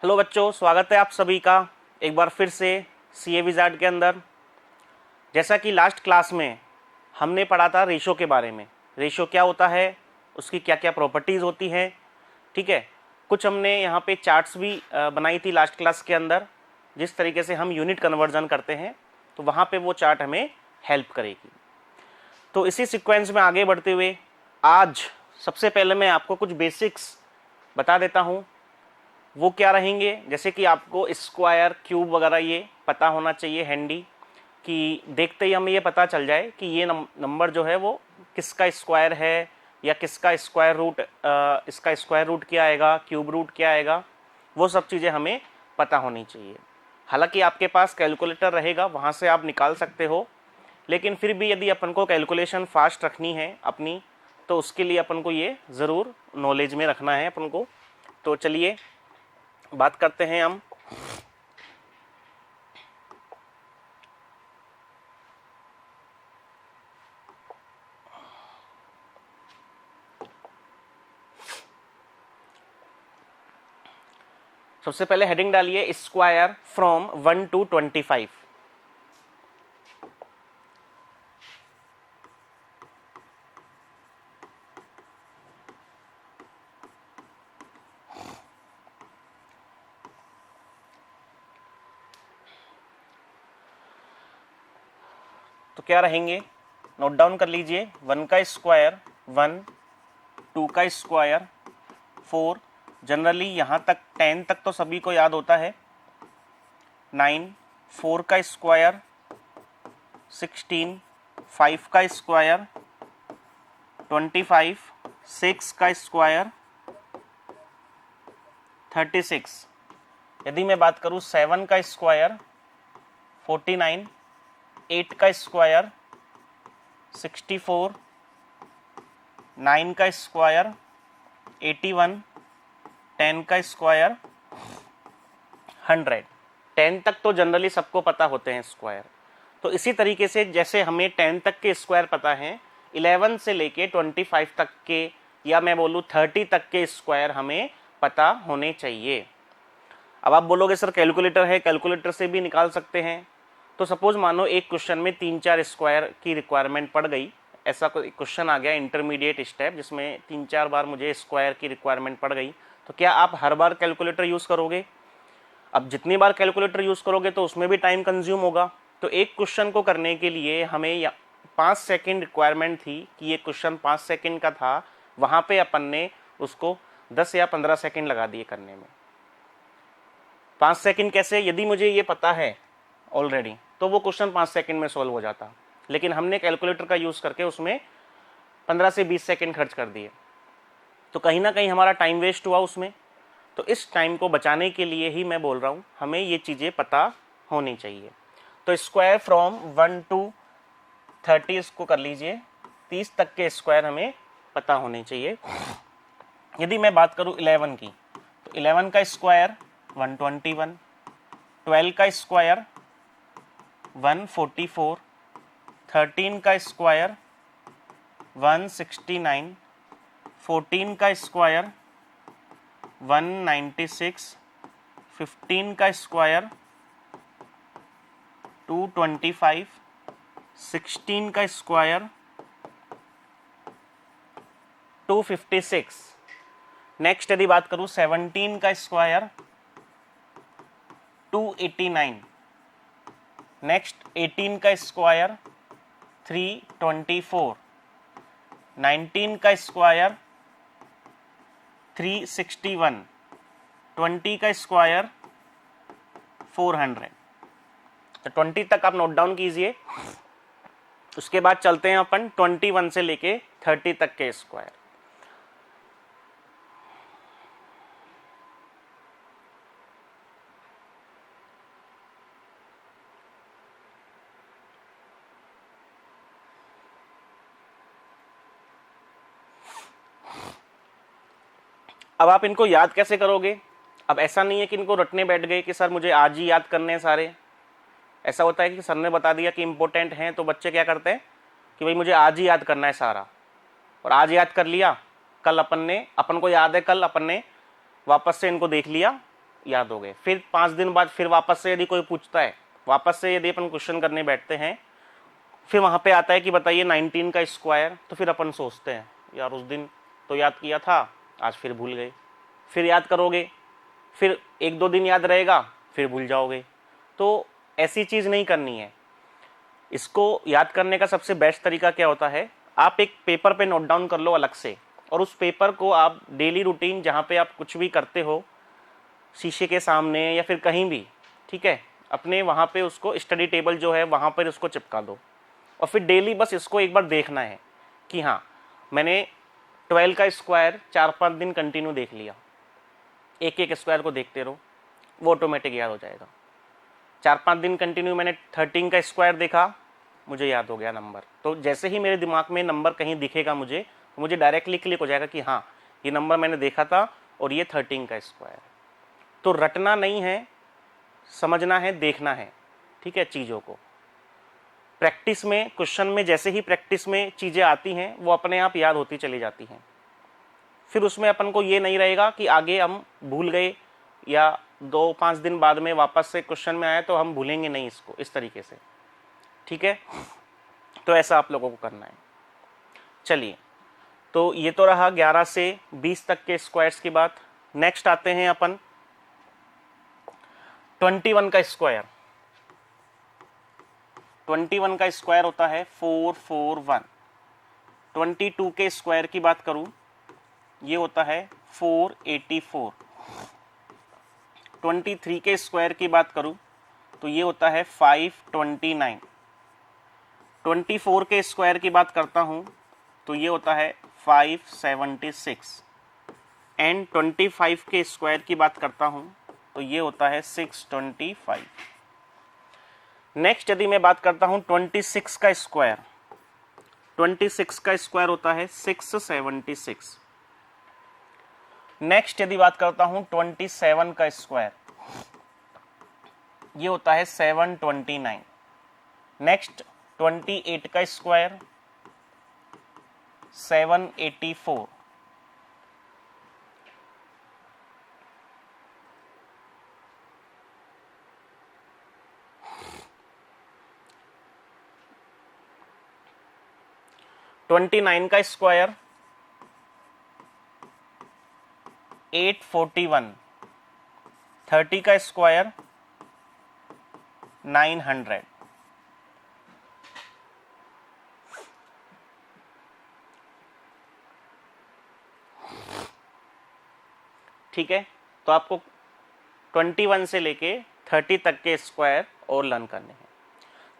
Hello बच्चों, स्वागत है आप सभी का एक बार फिर से सीए विजार्ड के अंदर। जैसा कि लास्ट क्लास में हमने पढ़ा था रेशो के बारे में। रेशो क्या होता है, उसकी क्या क्या प्रॉपर्टीज़ होती हैं, ठीक है। कुछ हमने यहाँ पे चार्ट्स भी बनाई थी लास्ट क्लास के अंदर, जिस तरीके से हम यूनिट कन्वर्जन करते हैं तो वहाँ पे वो चार्ट हमें हेल्प करेगी। तो इसी सीक्वेंस में आगे बढ़ते हुए आज सबसे पहले मैं आपको कुछ बेसिक्स बता देता हूँ। वो क्या रहेंगे, जैसे कि आपको स्क्वायर, क्यूब वगैरह ये पता होना चाहिए हैंडी, कि देखते ही हमें ये पता चल जाए कि ये नंबर जो है वो किसका स्क्वायर है या किसका स्क्वायर रूट, इसका स्क्वायर रूट क्या आएगा, क्यूब रूट क्या आएगा, वो सब चीज़ें हमें पता होनी चाहिए। हालांकि आपके पास कैलकुलेटर रहेगा, वहाँ से आप निकाल सकते हो, लेकिन फिर भी यदि अपन को कैलकुलेशन फास्ट रखनी है अपनी, तो उसके लिए अपन को ये ज़रूर नॉलेज में रखना है अपन को। तो चलिए बात करते हैं हम। सबसे पहले हेडिंग डालिए स्क्वायर फ्रॉम 1 to 25। तो क्या रहेंगे, नोट डाउन कर लीजिए। 1 का स्क्वायर 1, 2 का स्क्वायर 4, जनरली यहाँ तक 10 तक तो सभी को याद होता है। 9, 4 का स्क्वायर 16, 5 का स्क्वायर 25, 6 का स्क्वायर 36। यदि मैं बात करूँ 7 का स्क्वायर 49, 8 का स्क्वायर 64, 9 का स्क्वायर 81, 10 का स्क्वायर 100। 10 तक तो जनरली सबको पता होते हैं स्क्वायर। तो इसी तरीके से जैसे हमें 10 तक के स्क्वायर पता हैं, 11 से लेके 25 तक के, या मैं बोलूँ 30 तक के स्क्वायर हमें पता होने चाहिए। अब आप बोलोगे सर कैलकुलेटर है, कैलकुलेटर से भी निकाल सकते हैं। तो सपोज मानो एक क्वेश्चन में 3-4 स्क्वायर की रिक्वायरमेंट पड़ गई, ऐसा कोई क्वेश्चन आ गया इंटरमीडिएट स्टेप जिसमें 3-4 बार मुझे स्क्वायर की रिक्वायरमेंट पड़ गई, तो क्या आप हर बार कैलकुलेटर यूज़ करोगे? अब जितनी बार कैलकुलेटर यूज़ करोगे तो उसमें भी टाइम कंज्यूम होगा। तो एक क्वेश्चन को करने के लिए हमें 5 सेकेंड रिक्वायरमेंट थी कि ये क्वेश्चन 5 सेकेंड का था, वहाँ पे अपन ने उसको 10 या 15 सेकेंड लगा दिए करने में। 5 सेकेंड कैसे, यदि मुझे ये पता है ऑलरेडी तो वो क्वेश्चन 5 सेकेंड में सॉल्व हो जाता, लेकिन हमने कैलकुलेटर का यूज़ करके उसमें 15 से 20 सेकेंड खर्च कर दिए, तो कहीं ना कहीं हमारा टाइम वेस्ट हुआ उसमें। तो इस टाइम को बचाने के लिए ही मैं बोल रहा हूँ हमें ये चीज़ें पता होनी चाहिए। तो स्क्वायर फ्रॉम 1 to 30 इसको कर लीजिए, 30 तक के स्क्वायर हमें पता होने चाहिए। यदि मैं बात करूँ 11 की, तो 11 का स्क्वायर 121, 12 का स्क्वायर 144, 13 का स्क्वायर 169, 14 का स्क्वायर 196, 15 का स्क्वायर 225, 16 का स्क्वायर 256। नेक्स्ट यदि बात करूं 17 का स्क्वायर 289, नेक्स्ट 18 का स्क्वायर 324, 19 का स्क्वायर 361, 20 का स्क्वायर 400। तो 20 तक आप नोट डाउन कीजिए। उसके बाद चलते हैं अपन 21 से लेके 30 तक के स्क्वायर। अब आप इनको याद कैसे करोगे? अब ऐसा नहीं है कि इनको रटने बैठ गए कि सर मुझे आज ही याद करने हैं सारे। ऐसा होता है कि सर ने बता दिया कि इंपॉर्टेंट हैं, तो बच्चे क्या करते हैं कि भाई मुझे आज ही याद करना है सारा, और आज याद कर लिया, कल अपन को याद है कल अपन ने वापस से इनको देख लिया, याद हो गए। फिर 5 दिन बाद फिर वापस से यदि कोई पूछता है, वापस से यदि अपन क्वेश्चन करने बैठते हैं, फिर वहाँ पे आता है कि बताइए 19 का स्क्वायर, तो फिर अपन सोचते हैं यार उस दिन तो याद किया था, आज फिर भूल गए। फिर याद करोगे, फिर 1-2 दिन याद रहेगा, फिर भूल जाओगे। तो ऐसी चीज़ नहीं करनी है। इसको याद करने का सबसे बेस्ट तरीका क्या होता है, आप एक पेपर पे नोट डाउन कर लो अलग से, और उस पेपर को आप डेली रूटीन जहाँ पे आप कुछ भी करते हो, शीशे के सामने या फिर कहीं भी, ठीक है, अपने वहाँ पे उसको स्टडी टेबल जो है वहाँ पर उसको चिपका दो, और फिर डेली बस इसको एक बार देखना है कि हाँ मैंने 12 का स्क्वायर 4-5 दिन कंटिन्यू देख लिया। एक एक स्क्वायर को देखते रहो, वो ऑटोमेटिक याद हो जाएगा। 4-5 दिन कंटिन्यू मैंने 13 का स्क्वायर देखा, मुझे याद हो गया नंबर। तो जैसे ही मेरे दिमाग में नंबर कहीं दिखेगा मुझे, तो मुझे डायरेक्टली क्लिक हो जाएगा कि हाँ ये नंबर मैंने देखा था और ये 13 का स्क्वायर। तो रटना नहीं है, समझना है, देखना है, ठीक है। चीज़ों को प्रैक्टिस में, क्वेश्चन में जैसे ही प्रैक्टिस में चीज़ें आती हैं वो अपने आप याद होती चली जाती हैं। फिर उसमें अपन को ये नहीं रहेगा कि आगे हम भूल गए या 2-5 दिन बाद में वापस से क्वेश्चन में आया तो हम भूलेंगे नहीं इसको, इस तरीके से, ठीक है। तो ऐसा आप लोगों को करना है। चलिए, तो ये तो रहा 11 से 20 तक के स्क्वायर्स की बात। नेक्स्ट आते हैं अपन 21 का स्क्वायर। 21 का स्क्वायर होता है 441। 22 के स्क्वायर की बात करूं, ये होता है 484। 23 के स्क्वायर की बात करूं तो ये होता है 529। 24 के स्क्वायर की बात करता हूं तो ये होता है 576। एंड 25 के स्क्वायर की बात करता हूं तो ये होता है 625। नेक्स्ट यदि मैं बात करता हूं 26 का स्क्वायर, 26 का स्क्वायर होता है 676। नेक्स्ट यदि बात करता हूं 27 का स्क्वायर, ये होता है 729। नेक्स्ट 28 का स्क्वायर 784। ट्वेंटी 29 का स्क्वायर 841। 30 का स्क्वायर 900। ठीक है, तो आपको 21 से लेके 30 तक के स्क्वायर और लर्न करने हैं।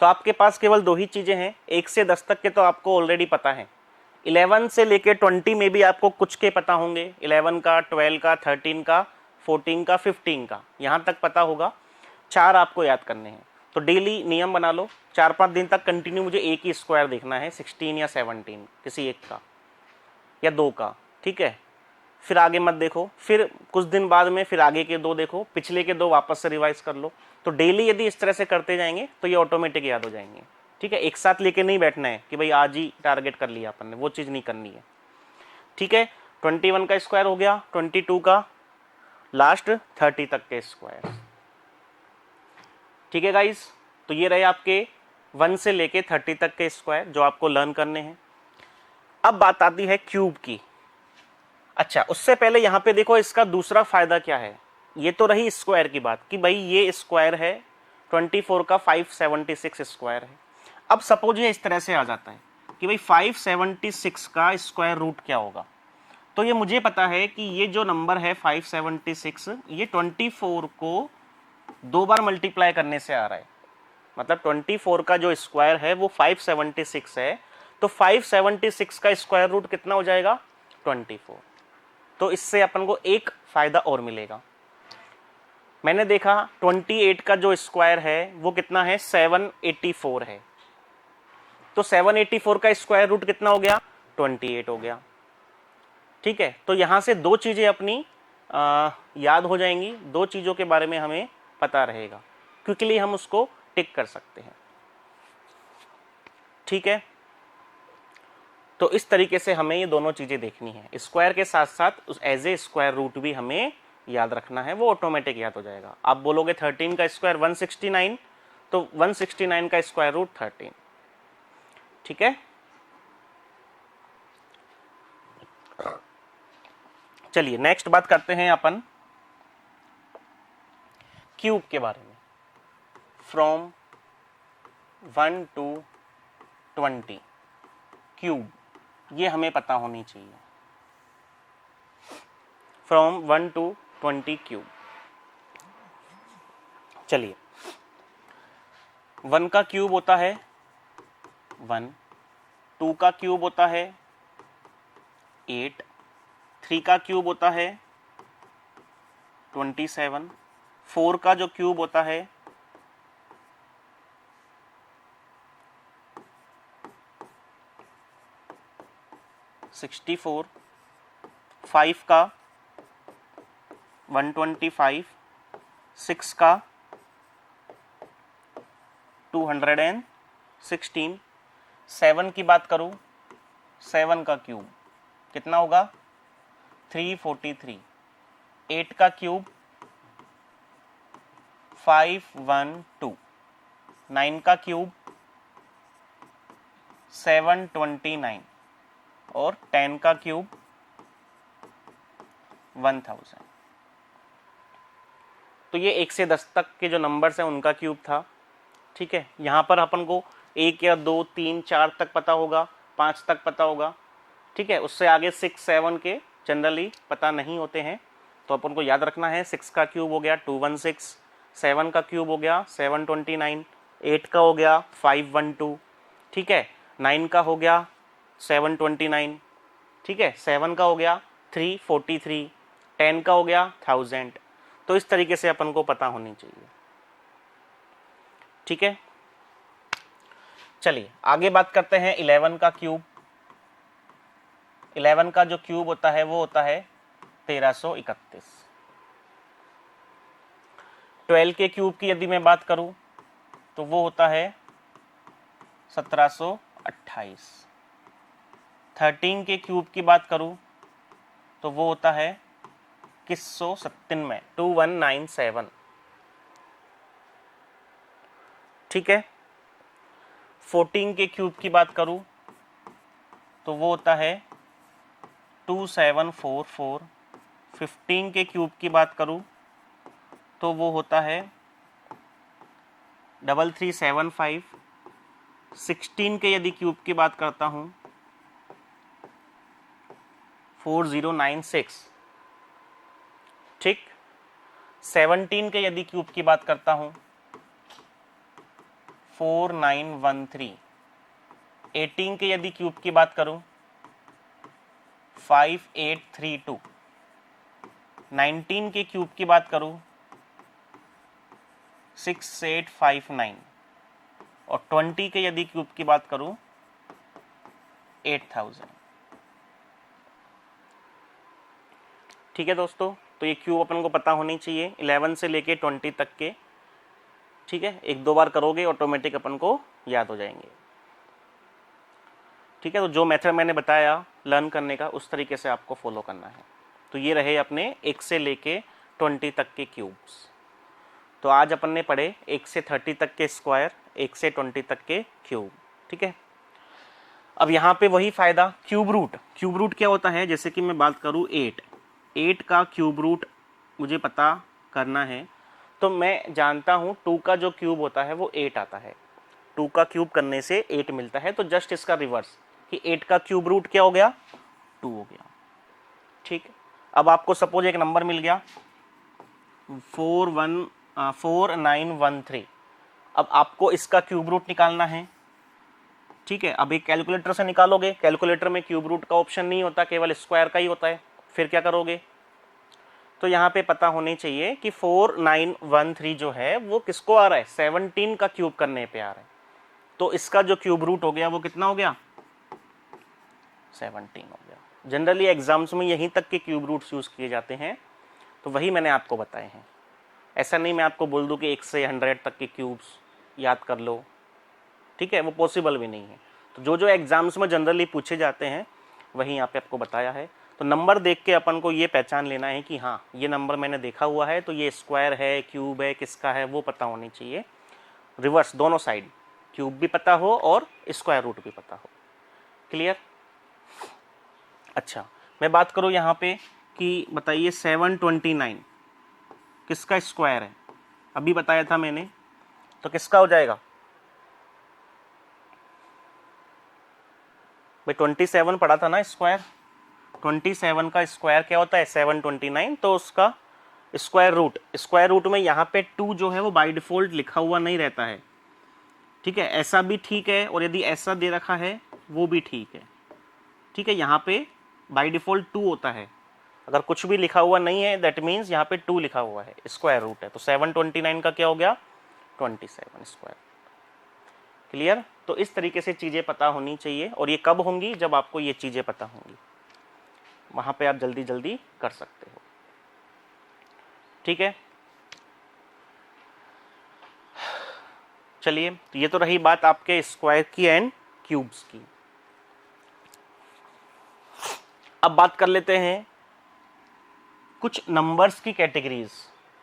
तो आपके पास केवल 2 ही चीजें हैं, 1 से 10 तक के तो आपको ऑलरेडी पता है। 11 से लेके 20 में भी आपको कुछ के पता होंगे, 11 का, 12 का, 13 का, 14 का, 15 का, यहाँ तक पता होगा। 4 आपको याद करने हैं। तो डेली नियम बना लो, 4-5 दिन तक कंटिन्यू मुझे एक ही स्क्वायर देखना है, 16 या 17, किसी एक का या 2 का, ठीक है। फिर आगे मत देखो, फिर कुछ दिन बाद में फिर आगे के 2 देखो, पिछले के 2 वापस से रिवाइज कर लो। तो डेली यदि इस तरह से करते जाएंगे तो ये ऑटोमेटिक याद हो जाएंगे, ठीक है। एक साथ लेके नहीं बैठना है कि भाई आज ही टारगेट कर लिया अपन ने, वो चीज़ नहीं करनी है, ठीक है। 21 का स्क्वायर हो गया, 22 का, लास्ट 30 तक के स्क्वायर, ठीक है गाइस। तो ये रहे आपके 1 से लेके 30 तक के स्क्वायर जो आपको लर्न करने हैं। अब बात आती है क्यूब की। अच्छा, उससे पहले यहाँ पे देखो इसका दूसरा फायदा क्या है। ये तो रही स्क्वायर की बात कि भाई ये स्क्वायर है 24 का 576 स्क्वायर है। अब सपोज ये इस तरह से आ जाता है कि भाई 576 का स्क्वायर रूट क्या होगा। तो ये मुझे पता है कि ये जो नंबर है 576, ये 24 को 2 बार मल्टीप्लाई करने से आ रहा है। मतलब 24 का जो स्क्वायर है वो 576 है, तो 576 का स्क्वायर रूट कितना हो जाएगा, 24। तो इससे अपन को एक फायदा और मिलेगा। मैंने देखा 28 का जो स्क्वायर है वो कितना है, 784 है। तो 784 का स्क्वायर रूट कितना हो गया, 28 हो गया, ठीक है। तो यहां से 2 चीजें अपनी याद हो जाएंगी, 2 चीजों के बारे में हमें पता रहेगा, क्विकली हम उसको टिक कर सकते हैं, ठीक है। तो इस तरीके से हमें ये दोनों चीजें देखनी है, स्क्वायर के साथ साथ उस एज ए स्क्वायर रूट भी हमें याद रखना है, वो ऑटोमेटिक याद हो जाएगा। आप बोलोगे 13 का स्क्वायर 169, तो 169 का स्क्वायर रूट 13। ठीक है, चलिए नेक्स्ट बात करते हैं अपन क्यूब के बारे में। फ्रॉम 1 to 20 क्यूब, ये हमें पता होनी चाहिए। From 1 to 20 cube. चलिए, 1 का क्यूब होता है 1, 2 का क्यूब होता है 8, 3 का क्यूब होता है 27, 4 का जो क्यूब होता है 64, 5 का 125, 6 का 216, 7 की बात करूं, 7 का क्यूब कितना होगा 343, 8 का क्यूब 512, 9 का क्यूब 729 और 10 का क्यूब 1000। तो ये 1 से 10 तक के जो नंबर्स हैं उनका क्यूब था। ठीक है, यहाँ पर अपन को 1 या 2 3 4 तक पता होगा, 5 तक पता होगा। ठीक है, उससे आगे 6 7 के जनरली पता नहीं होते हैं, तो अपन को याद रखना है। 6 का क्यूब हो गया 216, 7 का क्यूब हो गया 729, 8 का हो गया 512, ठीक है, 9 का हो गया 729, ठीक है, 7 का हो गया 343, 10 का हो गया 1000। तो इस तरीके से अपन को पता होनी चाहिए। ठीक है, चलिए आगे बात करते हैं 11 का क्यूब। 11 का जो क्यूब होता है वो होता है 1331। 12 के क्यूब की यदि मैं बात करूं तो वो होता है 1728। 13 के क्यूब की बात करूं तो वो होता है 2197, 2197। ठीक है, 14 के क्यूब की बात करूं तो वो होता है 2744। 15 के क्यूब की बात करूं तो वो होता है 3375। 16 के यदि क्यूब की बात करता हूं 4096। ठीक, 17 के यदि क्यूब की बात करता हूं 4913। 18 के यदि क्यूब की बात करूं 5832। 19 के क्यूब की बात करूं 6859 और 20 के यदि क्यूब की बात करूं 8000। ठीक है दोस्तों, तो ये क्यूब अपन को पता होनी चाहिए 11 से लेके 20 तक के। ठीक है, 1-2 बार करोगे ऑटोमेटिक अपन को याद हो जाएंगे। ठीक है, तो जो मेथड मैंने बताया लर्न करने का उस तरीके से आपको फॉलो करना है। तो ये रहे अपने 1 से लेके 20 तक के क्यूब्स। तो आज अपन ने पढ़े 1 से 30 तक के स्क्वायर, 1 से 20 तक के क्यूब। ठीक है, अब यहाँ पे वही फायदा क्यूब रूट। क्यूब रूट क्या होता है, जैसे कि मैं बात करूँ 8 का क्यूब रूट मुझे पता करना है, तो मैं जानता हूँ 2 का जो क्यूब होता है वो 8 आता है। 2 का क्यूब करने से 8 मिलता है, तो जस्ट इसका रिवर्स कि 8 का क्यूब रूट क्या हो गया 2 हो गया। ठीक, अब आपको सपोज एक नंबर मिल गया 4913। अब आपको इसका क्यूब रूट निकालना है। ठीक है, अब एक कैलकुलेटर से निकालोगे, कैलकुलेटर में क्यूब रूट का ऑप्शन नहीं होता, केवल स्क्वायर का ही होता है। फिर क्या करोगे, तो यहाँ पे पता होनी चाहिए कि 4913 जो है वो किसको आ रहा है 17 का क्यूब करने पे आ रहा है। तो इसका जो क्यूब रूट हो गया वो कितना हो गया 17 हो गया। जनरली एग्जाम्स में यहीं तक के क्यूब रूट्स यूज किए जाते हैं, तो वही मैंने आपको बताए हैं। ऐसा नहीं मैं आपको बोल दूं कि 1 से 100 तक के क्यूब्स याद कर लो। ठीक है, वो पॉसिबल भी नहीं है। तो जो जो एग्जाम्स में जनरली पूछे जाते हैं वही यहाँ पे आपको बताया है। तो नंबर देख के अपन को ये पहचान लेना है कि हाँ ये नंबर मैंने देखा हुआ है, तो ये स्क्वायर है, क्यूब है, किसका है वो पता होनी चाहिए। रिवर्स दोनों साइड, क्यूब भी पता हो और स्क्वायर रूट भी पता हो। क्लियर? अच्छा, मैं बात करूँ यहाँ पे कि बताइए 729 किसका स्क्वायर है, अभी बताया था मैंने, तो किसका हो जाएगा भाई? 27 पढ़ा था ना स्क्वायर, 27 का स्क्वायर क्या होता है 729, तो उसका स्क्वायर रूट में यहाँ पे 2 जो है वो बाय डिफॉल्ट लिखा हुआ नहीं रहता है, ठीक है, ऐसा भी ठीक है, और यदि ऐसा दे रखा है वो भी ठीक है, ठीक है। यहाँ पे बाय डिफॉल्ट 2 होता है, अगर कुछ भी लिखा हुआ नहीं है दैट मीन्स यहाँ पे 2 लिखा हुआ है, स्क्वायर रूट है, तो 729 का क्या हो गया 27 स्क्वायर। क्लियर? तो इस तरीके से चीज़ें पता होनी चाहिए, और ये कब होंगी? जब आपको ये चीज़ें पता होंगी, वहाँ पे आप जल्दी जल्दी कर सकते हो। ठीक है, चलिए, तो ये तो रही बात आपके स्क्वायर की एंड क्यूब्स की। अब बात कर लेते हैं कुछ नंबर्स की कैटेगरीज,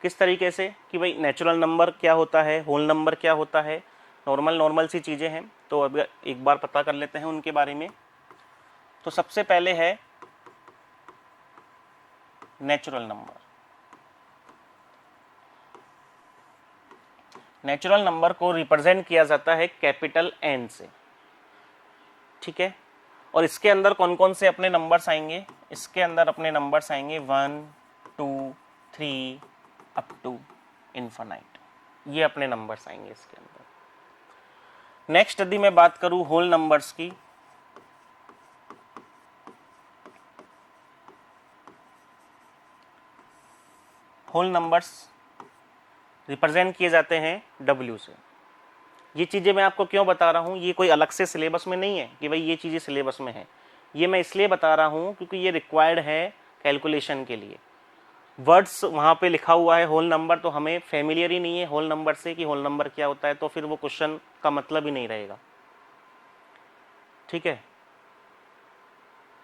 किस तरीके से कि भाई नेचुरल नंबर क्या होता है, होल नंबर क्या होता है, नॉर्मल सी चीज़ें हैं, तो अब एक बार पता कर लेते हैं उनके बारे में। तो सबसे पहले है नेचुरल नंबर। नेचुरल नंबर को रिप्रेजेंट किया जाता है कैपिटल एन से, ठीक है। और इसके अंदर कौन कौन से अपने नंबर्स आएंगे? इसके अंदर अपने नंबर्स आएंगे 1 2 3 अप टू इन्फिनाइट, ये अपने नंबर्स आएंगे इसके अंदर। नेक्स्ट यदि मैं बात करूं होल नंबर्स की, होल नंबर्स रिप्रेजेंट किए जाते हैं W से। ये चीज़ें मैं आपको क्यों बता रहा हूँ, ये कोई अलग से सिलेबस में नहीं है कि भाई ये चीज़ें सिलेबस में है, ये मैं इसलिए बता रहा हूँ क्योंकि ये रिक्वायर्ड है कैलकुलेशन के लिए। वर्ड्स वहाँ पे लिखा हुआ है होल नंबर, तो हमें फेमिलियर ही नहीं है होल नंबर से कि होल नंबर क्या होता है, तो फिर वो क्वेश्चन का मतलब ही नहीं रहेगा, ठीक है।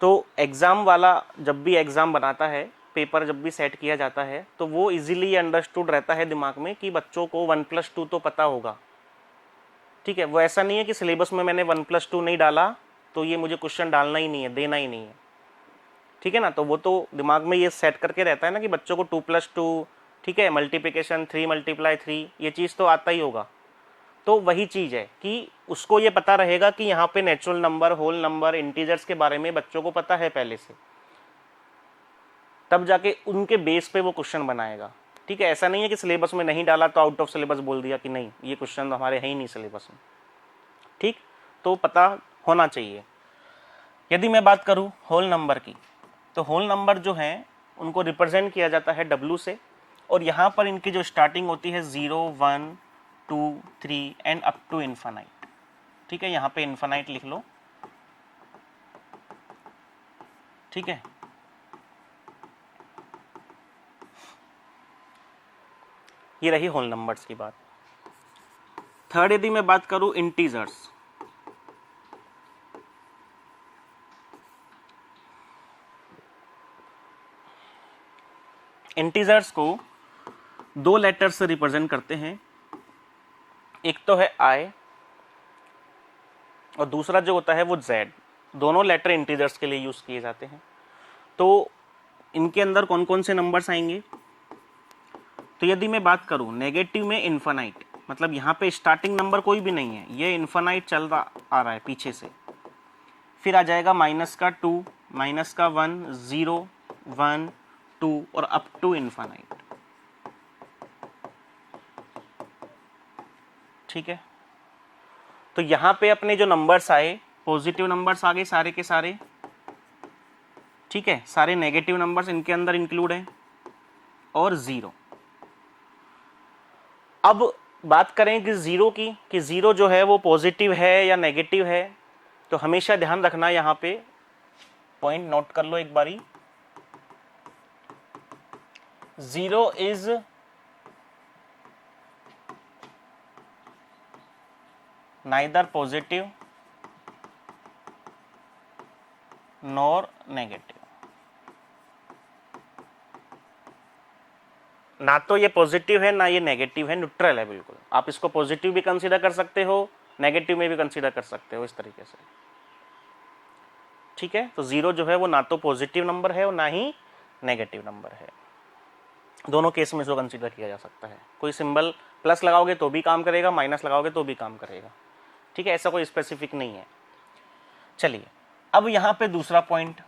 तो एग्ज़ाम वाला जब भी एग्ज़ाम बनाता है, पेपर जब भी सेट किया जाता है, तो वो इजीली अंडरस्टूड रहता है दिमाग में कि बच्चों को 1+2 तो पता होगा, ठीक है। वो ऐसा नहीं है कि सिलेबस में मैंने 1+2 नहीं डाला तो ये मुझे क्वेश्चन डालना ही नहीं है, देना ही नहीं है, ठीक है ना। तो वो तो दिमाग में ये सेट करके रहता है ना कि बच्चों को 2+2, ठीक है, मल्टीप्लिकेशन 3 × 3, ये चीज़ तो आता ही होगा। तो वही चीज़ है कि उसको ये पता रहेगा कि यहाँ पे natural number, whole number, integers के बारे में बच्चों को पता है पहले से, तब जाके उनके बेस पे वो क्वेश्चन बनाएगा, ठीक है। ऐसा नहीं है कि सिलेबस में नहीं डाला तो आउट ऑफ सिलेबस बोल दिया कि नहीं ये क्वेश्चन तो हमारे है ही नहीं सिलेबस में, ठीक। तो पता होना चाहिए। यदि मैं बात करूँ होल नंबर की, तो होल नंबर जो हैं उनको रिप्रेजेंट किया जाता है W से, और यहाँ पर इनकी जो स्टार्टिंग होती है 0 1 2 3 एंड अप टू इन्फिनाइट, ठीक है। यहाँ पे इन्फिनाइट लिख लो, ठीक है। ये रही होल नंबर्स की बात। थर्ड यदि मैं बात करूं इंटीजर्स, इंटीजर्स को 2 लेटर से रिप्रेजेंट करते हैं, एक तो है I और दूसरा जो होता है वो Z। दोनों लेटर इंटीजर्स के लिए यूज किए जाते हैं। तो इनके अंदर कौन कौन से नंबर्स आएंगे? तो यदि मैं बात करूं नेगेटिव में इन्फिनाइट, मतलब यहाँ पे स्टार्टिंग नंबर कोई भी नहीं है, ये इन्फिनाइट चल रहा आ रहा है पीछे से, फिर आ जाएगा -2, -1, 0 1 2 और अप टू इन्फिनाइट, ठीक है। तो यहाँ पे अपने जो नंबर्स आए, पॉजिटिव नंबर्स आ गए सारे के सारे, ठीक है, सारे नेगेटिव नंबर्स इनके अंदर इंक्लूड हैं और 0। अब बात करें कि 0 की, कि 0 जो है वो पॉजिटिव है या नेगेटिव है, तो हमेशा ध्यान रखना, यहाँ पे पॉइंट नोट कर लो एक बारी। 0 is neither positive nor negative, ना तो ये पॉजिटिव है ना ये नेगेटिव है, न्यूट्रल है बिल्कुल। आप इसको पॉजिटिव भी कंसीडर कर सकते हो, नेगेटिव में भी कंसीडर कर सकते हो, इस तरीके से। ठीक है, तो 0 जो है वो ना तो पॉजिटिव नंबर है और ना ही नेगेटिव नंबर है, दोनों केस में इसको कंसीडर किया जा सकता है। कोई सिंबल प्लस लगाओगे तो भी काम करेगा, माइनस लगाओगे तो भी काम करेगा। ठीक है, ऐसा कोई स्पेसिफिक नहीं है। चलिए अब यहां पे दूसरा पॉइंट,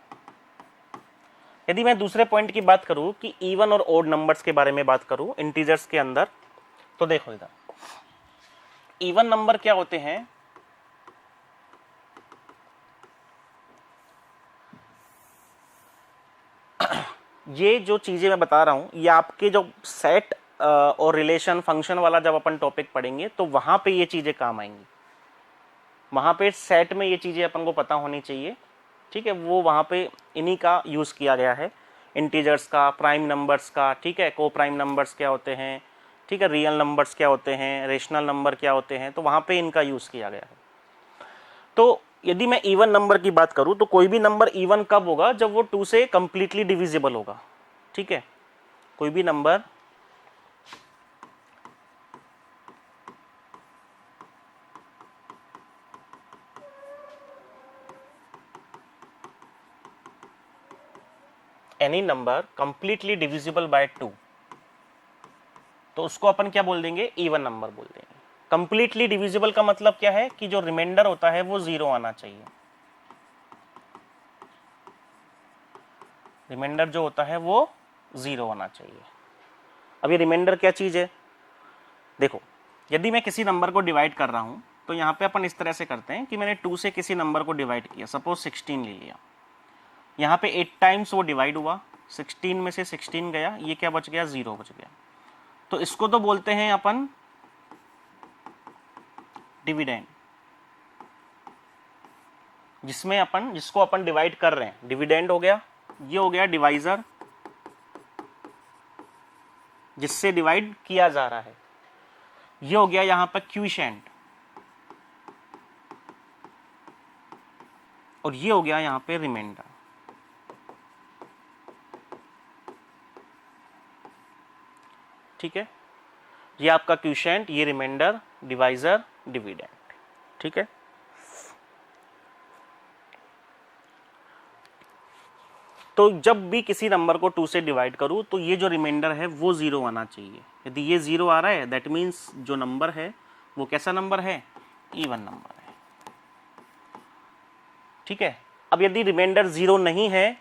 यदि मैं दूसरे पॉइंट की बात करूं कि इवन और ओड नंबर्स के बारे में बात करूं इंटीजर्स के अंदर, तो देखो इधर इवन नंबर क्या होते हैं, ये जो चीजें मैं बता रहा हूं ये आपके जो सेट और रिलेशन फंक्शन वाला जब अपन टॉपिक पढ़ेंगे तो वहां पे ये चीजें काम आएंगी। वहां पे सेट में ये चीजें अपन को पता होनी चाहिए। ठीक है, वो वहां पे इन्हीं का यूज किया गया है, इंटीजर्स का, प्राइम नंबर्स का। ठीक है, को प्राइम नंबर्स क्या होते हैं, ठीक है, रियल नंबर्स क्या होते हैं, रेशनल नंबर क्या होते हैं, तो वहां पे इनका यूज किया गया है। तो यदि मैं इवन नंबर की बात करूं तो कोई भी नंबर इवन कब होगा, जब वो 2 से कंप्लीटली डिविजिबल होगा। ठीक है, कोई भी number any number completely divisible by 2, तो उसको अपन क्या बोल देंगे, इवन नंबर बोल देंगे। कंप्लीटली डिविजिबल का मतलब क्या है कि जो रिमाइंडर होता है वो 0 आना चाहिए। रिमाइंडर जो होता है वो 0 आना चाहिए। अब ये रिमाइंडर क्या चीज है, देखो यदि मैं किसी नंबर को डिवाइड कर रहा हूं तो यहां पे अपन इस तरह से करते हैं कि मैंने 2 से किसी नंबर को डिवाइड किया, सपोज 16 ले लिया, यहां पे 8 टाइम्स वो डिवाइड हुआ, 16 में से 16 गया, ये क्या बच गया, 0 बच गया। तो इसको तो बोलते हैं अपन डिविडेंड, जिसको अपन डिवाइड कर रहे हैं, डिविडेंड हो गया। ये हो गया डिवाइजर, जिससे डिवाइड किया जा रहा है। ये हो गया यहां पर क्विशेंट, और ये हो गया यहां पे रिमाइंडर। ठीक है, ये आपका क्विशेंट, ये रिमाइंडर, डिवाइजर, डिविडेंड। ठीक है, तो जब भी किसी नंबर को 2 से डिवाइड करूं तो ये जो रिमाइंडर है वो 0 आना चाहिए। यदि ये 0 आ रहा है दैट मीन्स जो नंबर है वो कैसा नंबर है, इवन नंबर है। ठीक है, अब यदि रिमाइंडर 0 नहीं है,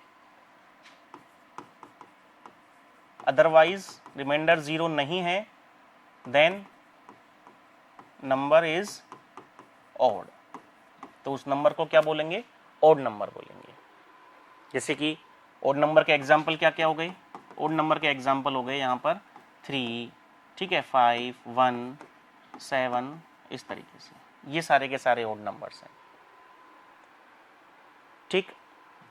अदरवाइज रिमाइंडर 0 नहीं है, देन नंबर इज ऑड, तो उस नंबर को क्या बोलेंगे, ऑड नंबर बोलेंगे। जैसे कि ऑड नंबर के एग्जाम्पल क्या क्या हो गए, ऑड नंबर के एग्जाम्पल हो गए यहाँ पर 3, ठीक है, 5, 1, 7, इस तरीके से, ये सारे के सारे ऑड नंबर्स हैं। ठीक,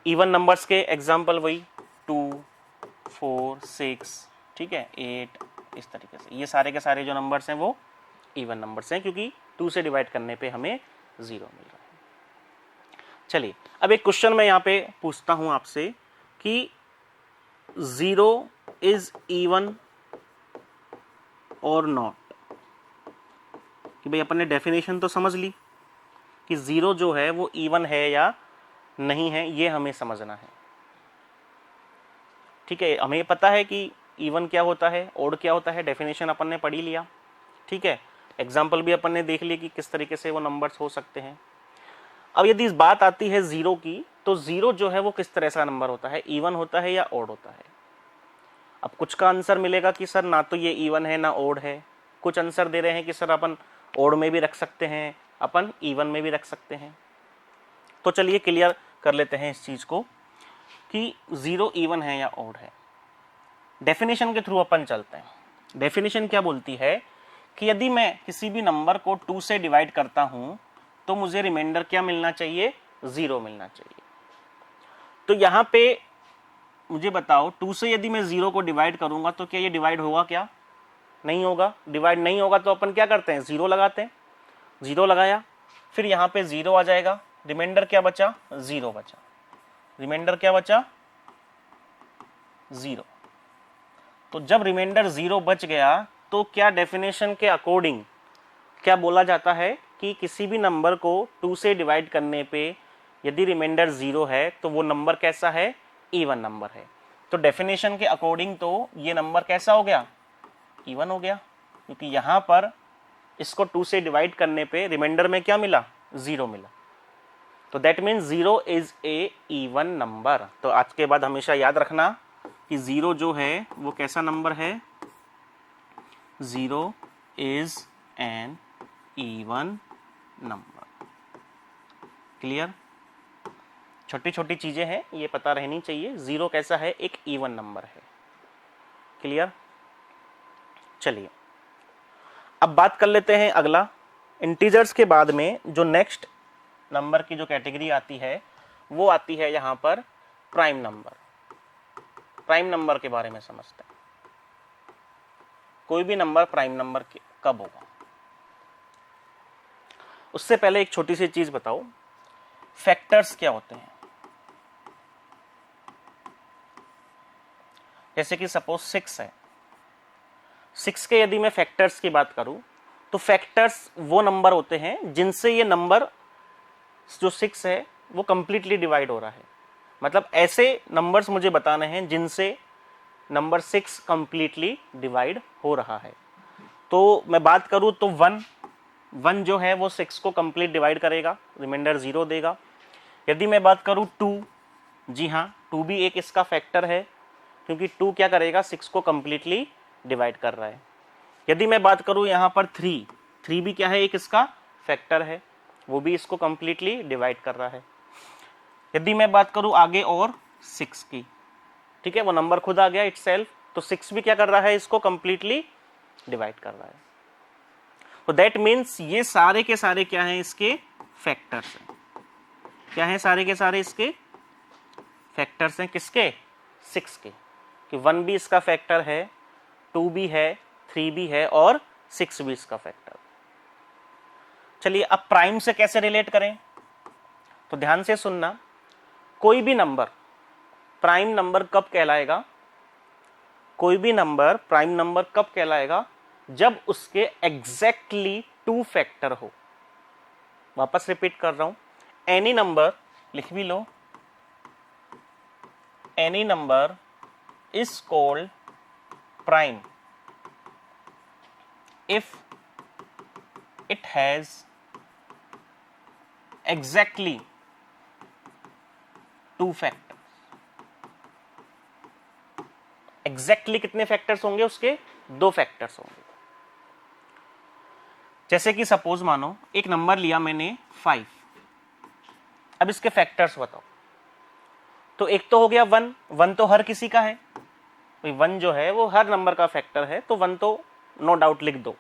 इवन नंबर्स के एग्जाम्पल वही 2, 4, 6, ठीक है, 8, इस तरीके से, ये सारे के सारे जो नंबर्स हैं वो इवन नंबर्स हैं, क्योंकि 2 से डिवाइड करने पे हमें 0 मिल रहा है। चलिए अब एक क्वेश्चन मैं यहाँ पे पूछता हूँ आपसे कि 0 इज इवन और नॉट, कि भाई अपन ने डेफिनेशन तो समझ ली कि 0 जो है वो इवन है या नहीं है, ये हमें समझना है। ठीक है, हमें पता है कि इवन क्या होता है, ओड क्या होता है, डेफिनेशन अपन ने पढ़ ही लिया। ठीक है, एग्जाम्पल भी अपन ने देख लिया कि किस तरीके से वो नंबर्स हो सकते हैं। अब यदि इस बात आती है 0 की, तो 0 जो है वो किस तरह का नंबर होता है, इवन होता है या ओड होता है। अब कुछ का आंसर मिलेगा कि सर ना तो ये इवन है ना ओड है, कुछ आंसर दे रहे हैं कि सर अपन ओड में भी रख सकते हैं, अपन इवन में भी रख सकते हैं। तो चलिए क्लियर कर लेते हैं इस चीज को कि 0 इवन है या ओड है। डेफिनेशन के थ्रू अपन चलते हैं। डेफिनेशन क्या बोलती है कि यदि मैं किसी भी नंबर को 2 से डिवाइड करता हूं तो मुझे रिमाइंडर क्या मिलना चाहिए, 0 मिलना चाहिए। तो यहां पे मुझे बताओ 2 से यदि मैं 0 को डिवाइड करूंगा तो क्या ये डिवाइड होगा, क्या नहीं होगा। डिवाइड नहीं होगा तो अपन क्या करते हैं, 0 लगाते हैं। 0 लगाया, फिर यहां पे 0 आ जाएगा, रिमाइंडर क्या बचा, 0 बचा। रिमाइंडर क्या बचा, 0। तो जब रिमाइंडर 0 बच गया तो क्या डेफिनेशन के अकॉर्डिंग क्या बोला जाता है कि किसी भी नंबर को 2 से डिवाइड करने पे यदि रिमाइंडर 0 है तो वो नंबर कैसा है, इवन नंबर है। तो डेफिनेशन के अकॉर्डिंग तो ये नंबर कैसा हो गया, इवन हो गया, क्योंकि यहां पर इसको 2 से डिवाइड करने पे रिमाइंडर में क्या मिला, 0 मिला। तो that means 0 is a even number. तो आज के बाद हमेशा याद रखना कि 0 जो है वो कैसा नंबर है, 0 is an even number. Clear? छोटी छोटी चीजें हैं, ये पता रहनी चाहिए। 0 कैसा है, एक इवन नंबर है। क्लियर? चलिए अब बात कर लेते हैं अगला। इंटीजर्स के बाद में जो नेक्स्ट नंबर की जो कैटेगरी आती है वो आती है यहां पर प्राइम नंबर। प्राइम नंबर के बारे में समझते हैं। कोई भी नंबर प्राइम नंबर कब होगा। उससे पहले एक छोटी सी चीज बताओ, फैक्टर्स क्या होते हैं। जैसे कि सपोज 6 है, 6 के यदि मैं फैक्टर्स की बात करूं तो फैक्टर्स वो नंबर होते हैं जिनसे ये नंबर जो 6 है वो कंप्लीटली डिवाइड हो रहा है। मतलब ऐसे नंबर्स मुझे बताने हैं जिनसे नंबर 6 कंप्लीटली डिवाइड हो रहा है। तो मैं बात करूं तो 1 जो है वो 6 को कंप्लीट डिवाइड करेगा, रिमाइंडर 0 देगा। यदि मैं बात करूं 2, जी हाँ 2 भी एक इसका फैक्टर है, क्योंकि 2 क्या करेगा, 6 को कंप्लीटली डिवाइड कर रहा है। यदि मैं बात करूं यहां पर 3 भी क्या है, एक इसका फैक्टर है, वो भी इसको कंप्लीटली डिवाइड कर रहा है। यदि मैं बात करूं आगे और 6 की, ठीक है, वो नंबर खुद आ गया इटसेल्फ, तो 6 भी क्या कर रहा है, इसको कंप्लीटली डिवाइड कर रहा है। तो दैट मीन्स ये सारे के सारे क्या हैं, इसके फैक्टर्स हैं। क्या हैं सारे के सारे इसके फैक्टर्स हैं, किसके, 6 के। कि 1 भी इसका फैक्टर है, 2 भी है, 3 भी है और 6 भी इसका फैक्टर। चलिए अब प्राइम से कैसे रिलेट करें, तो ध्यान से सुनना। कोई भी नंबर प्राइम नंबर कब कहलाएगा, कोई भी नंबर प्राइम नंबर कब कहलाएगा, जब उसके एग्जैक्टली 2 फैक्टर हो। वापस रिपीट कर रहा हूं, एनी नंबर, लिख भी लो, any number is called prime if it has exactly 2 factors। Exactly कितने फैक्टर्स होंगे उसके, 2 फैक्टर्स होंगे। जैसे कि सपोज मानो एक नंबर लिया मैंने 5, अब इसके फैक्टर्स बताओ। तो एक तो हो गया 1 तो हर किसी का है, 1 जो है वो हर नंबर का फैक्टर है, तो 1 तो नो डाउट लिख दो।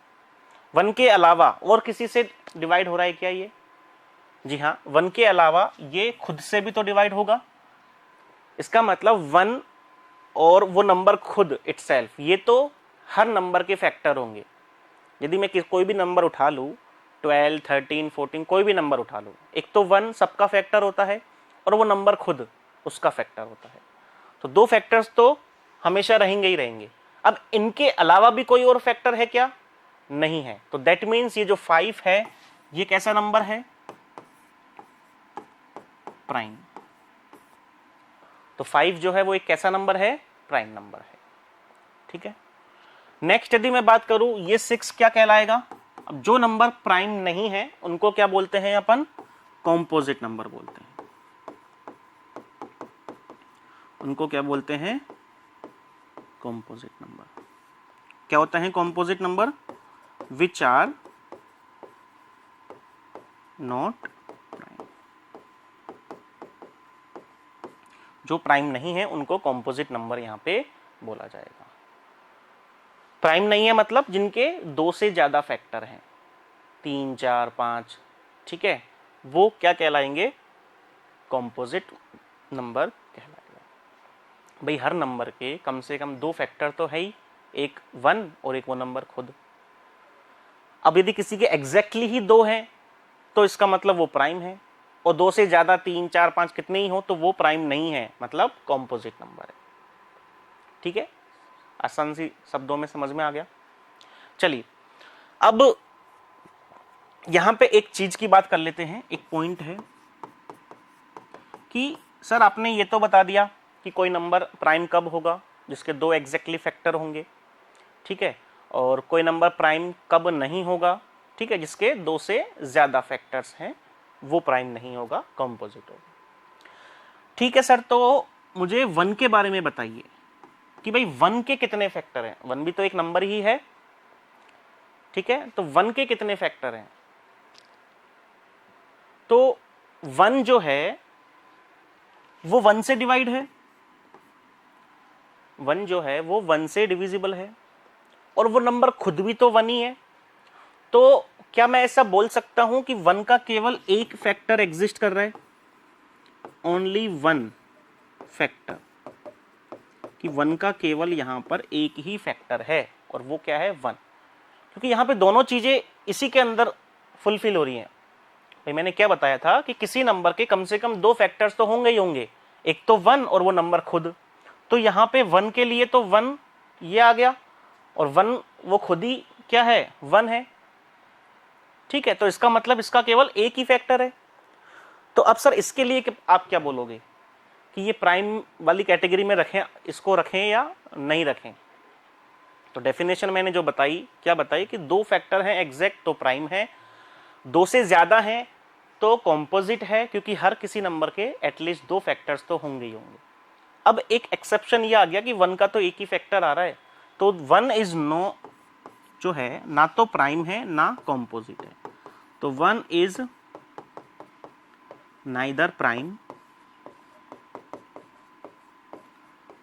1 के अलावा और किसी से डिवाइड हो रहा है क्या ये, जी हाँ 1 के अलावा ये खुद से भी तो डिवाइड होगा। इसका मतलब 1 और वो नंबर खुद इटसेल्फ, ये तो हर नंबर के फैक्टर होंगे। यदि मैं कोई भी नंबर उठा लूँ, 12, 13, 14, कोई भी नंबर उठा लूँ, एक तो 1 सबका फैक्टर होता है और वो नंबर खुद उसका फैक्टर होता है। तो 2 फैक्टर्स तो हमेशा रहेंगे ही रहेंगे। अब इनके अलावा भी कोई और फैक्टर है क्या, नहीं है। तो दैट मीन्स ये जो 5 है ये कैसा नंबर है, प्राइम। तो 5 जो है वो एक कैसा नंबर है, प्राइम नंबर है। ठीक है। नेक्स्ट यदि मैं बात करूं, ये 6 क्या कहलाएगा। अब जो नंबर प्राइम नहीं है उनको क्या बोलते हैं अपन, कॉम्पोजिट नंबर बोलते हैं। उनको क्या बोलते हैं, कॉम्पोजिट नंबर। क्या होता है composite number, which are not prime. जो प्राइम नहीं है उनको कॉम्पोजिट नंबर यहां पे बोला जाएगा। प्राइम नहीं है मतलब जिनके 2 से ज्यादा फैक्टर हैं, 3, 4, 5, ठीक है, वो क्या कहलाएंगे, कॉम्पोजिट नंबर कहलाएगा। भाई हर नंबर के कम से कम 2 फैक्टर तो है ही, एक 1 और एक वो नंबर खुद। अब यदि किसी के एग्जैक्टली ही 2 हैं तो इसका मतलब वो प्राइम है, और 2 से ज्यादा 3, 4, 5 कितने ही हो तो वो प्राइम नहीं है, मतलब कॉम्पोजिट नंबर है। ठीक है, आसान सी शब्दों में समझ में आ गया। चलिए अब यहां पे एक चीज की बात कर लेते हैं। एक पॉइंट है कि सर आपने ये तो बता दिया कि कोई नंबर प्राइम कब होगा, जिसके दो एग्जैक्टली फैक्टर होंगे, ठीक है, और कोई नंबर प्राइम कब नहीं होगा, ठीक है, जिसके दो से ज्यादा फैक्टर्स हैं, वो प्राइम नहीं होगा, कॉम्पोजिट होगा। ठीक है सर, तो मुझे 1 के बारे में बताइए कि भाई 1 के कितने फैक्टर हैं। 1 भी तो एक नंबर ही है, ठीक है, तो 1 के कितने फैक्टर हैं। तो 1 जो है वो 1 से डिवाइड है, 1 जो है वो 1 से डिविजिबल है, और वो नंबर खुद भी तो 1 ही है। तो क्या मैं ऐसा बोल सकता हूं कि 1 का केवल एक फैक्टर एग्जिस्ट कर रहा है, ओनली 1 फैक्टर, कि 1 का केवल यहां पर एक ही फैक्टर है, और वो क्या है 1, क्योंकि यहां पे दोनों चीजें इसी के अंदर फुलफिल हो रही हैं। भाई मैंने क्या बताया था कि किसी नंबर के कम से कम दो फैक्टर्स तो होंगे ही होंगे, एक तो 1 और वो नंबर खुद। तो यहां पे 1 के लिए तो 1 ये आ गया, और 1 वो खुद ही क्या है 1 है, ठीक है, तो इसका मतलब इसका केवल एक ही फैक्टर है। तो अब सर इसके लिए आप क्या बोलोगे कि ये प्राइम वाली कैटेगरी में रखें, इसको रखें या नहीं रखें। तो डेफिनेशन मैंने जो बताई, क्या बताई कि दो फैक्टर हैं एग्जैक्ट तो प्राइम है, दो से ज्यादा हैं तो कॉम्पोजिट है, क्योंकि हर किसी नंबर के एटलीस्ट दो फैक्टर्स तो होंगे ही होंगे। अब एक एक्सेप्शन ये आ गया कि 1 का तो एक ही फैक्टर आ रहा है, तो 1 इज नो जो है ना तो प्राइम है ना कॉम्पोजिट है। तो 1 is neither prime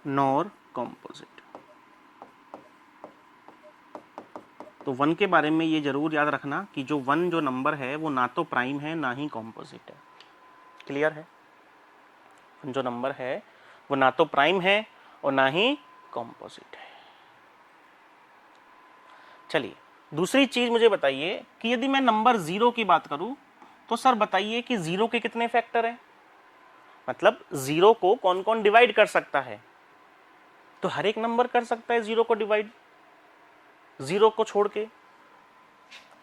nor composite. तो 1 के बारे में ये जरूर याद रखना कि जो 1 जो नंबर है वो ना तो प्राइम है ना ही कॉम्पोजिट है। क्लियर है, जो नंबर है वो ना तो प्राइम है और ना ही कॉम्पोजिट है। चलिए दूसरी चीज मुझे बताइए कि यदि मैं नंबर 0 की बात करूं तो सर बताइए कि 0 के कितने फैक्टर हैं, मतलब 0 को कौन कौन डिवाइड कर सकता है। तो हर एक नंबर कर सकता है 0 को डिवाइड, 0 को छोड़ के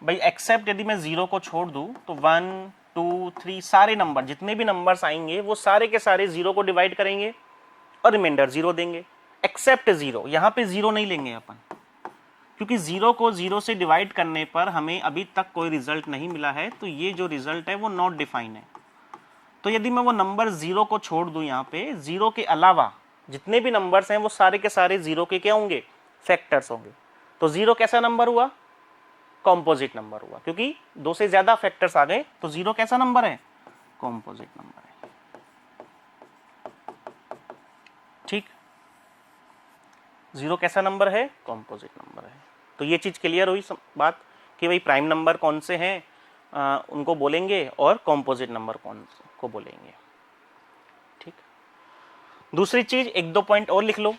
भाई, एक्सेप्ट यदि मैं 0 को छोड़ दूं तो 1 2 3 सारे नंबर, जितने भी नंबर्स आएंगे वो सारे के सारे 0 को डिवाइड करेंगे और रिमाइंडर 0 देंगे, एक्सेप्ट 0। यहां पे 0 नहीं लेंगे अपन, क्योंकि 0 को 0 से डिवाइड करने पर हमें अभी तक कोई रिजल्ट नहीं मिला है, तो ये जो रिजल्ट है वो नॉट डिफाइन है। तो यदि मैं वो नंबर 0 को छोड़ दूं, यहां पे 0 के अलावा जितने भी नंबर्स हैं वो सारे के सारे 0 के क्या होंगे, फैक्टर्स होंगे। तो 0 कैसा नंबर हुआ, कॉम्पोजिट नंबर हुआ, क्योंकि दो से ज्यादा फैक्टर्स आ गए, तो 0 कैसा नंबर है, कॉम्पोजिट नंबर है। ठीक, 0 कैसा नंबर है, कॉम्पोजिट नंबर है। तो ये चीज क्लियर हुई बात कि भाई प्राइम नंबर कौन से हैं उनको बोलेंगे और कॉम्पोजिट नंबर कौन को बोलेंगे। ठीक, दूसरी चीज एक दो पॉइंट और लिख लो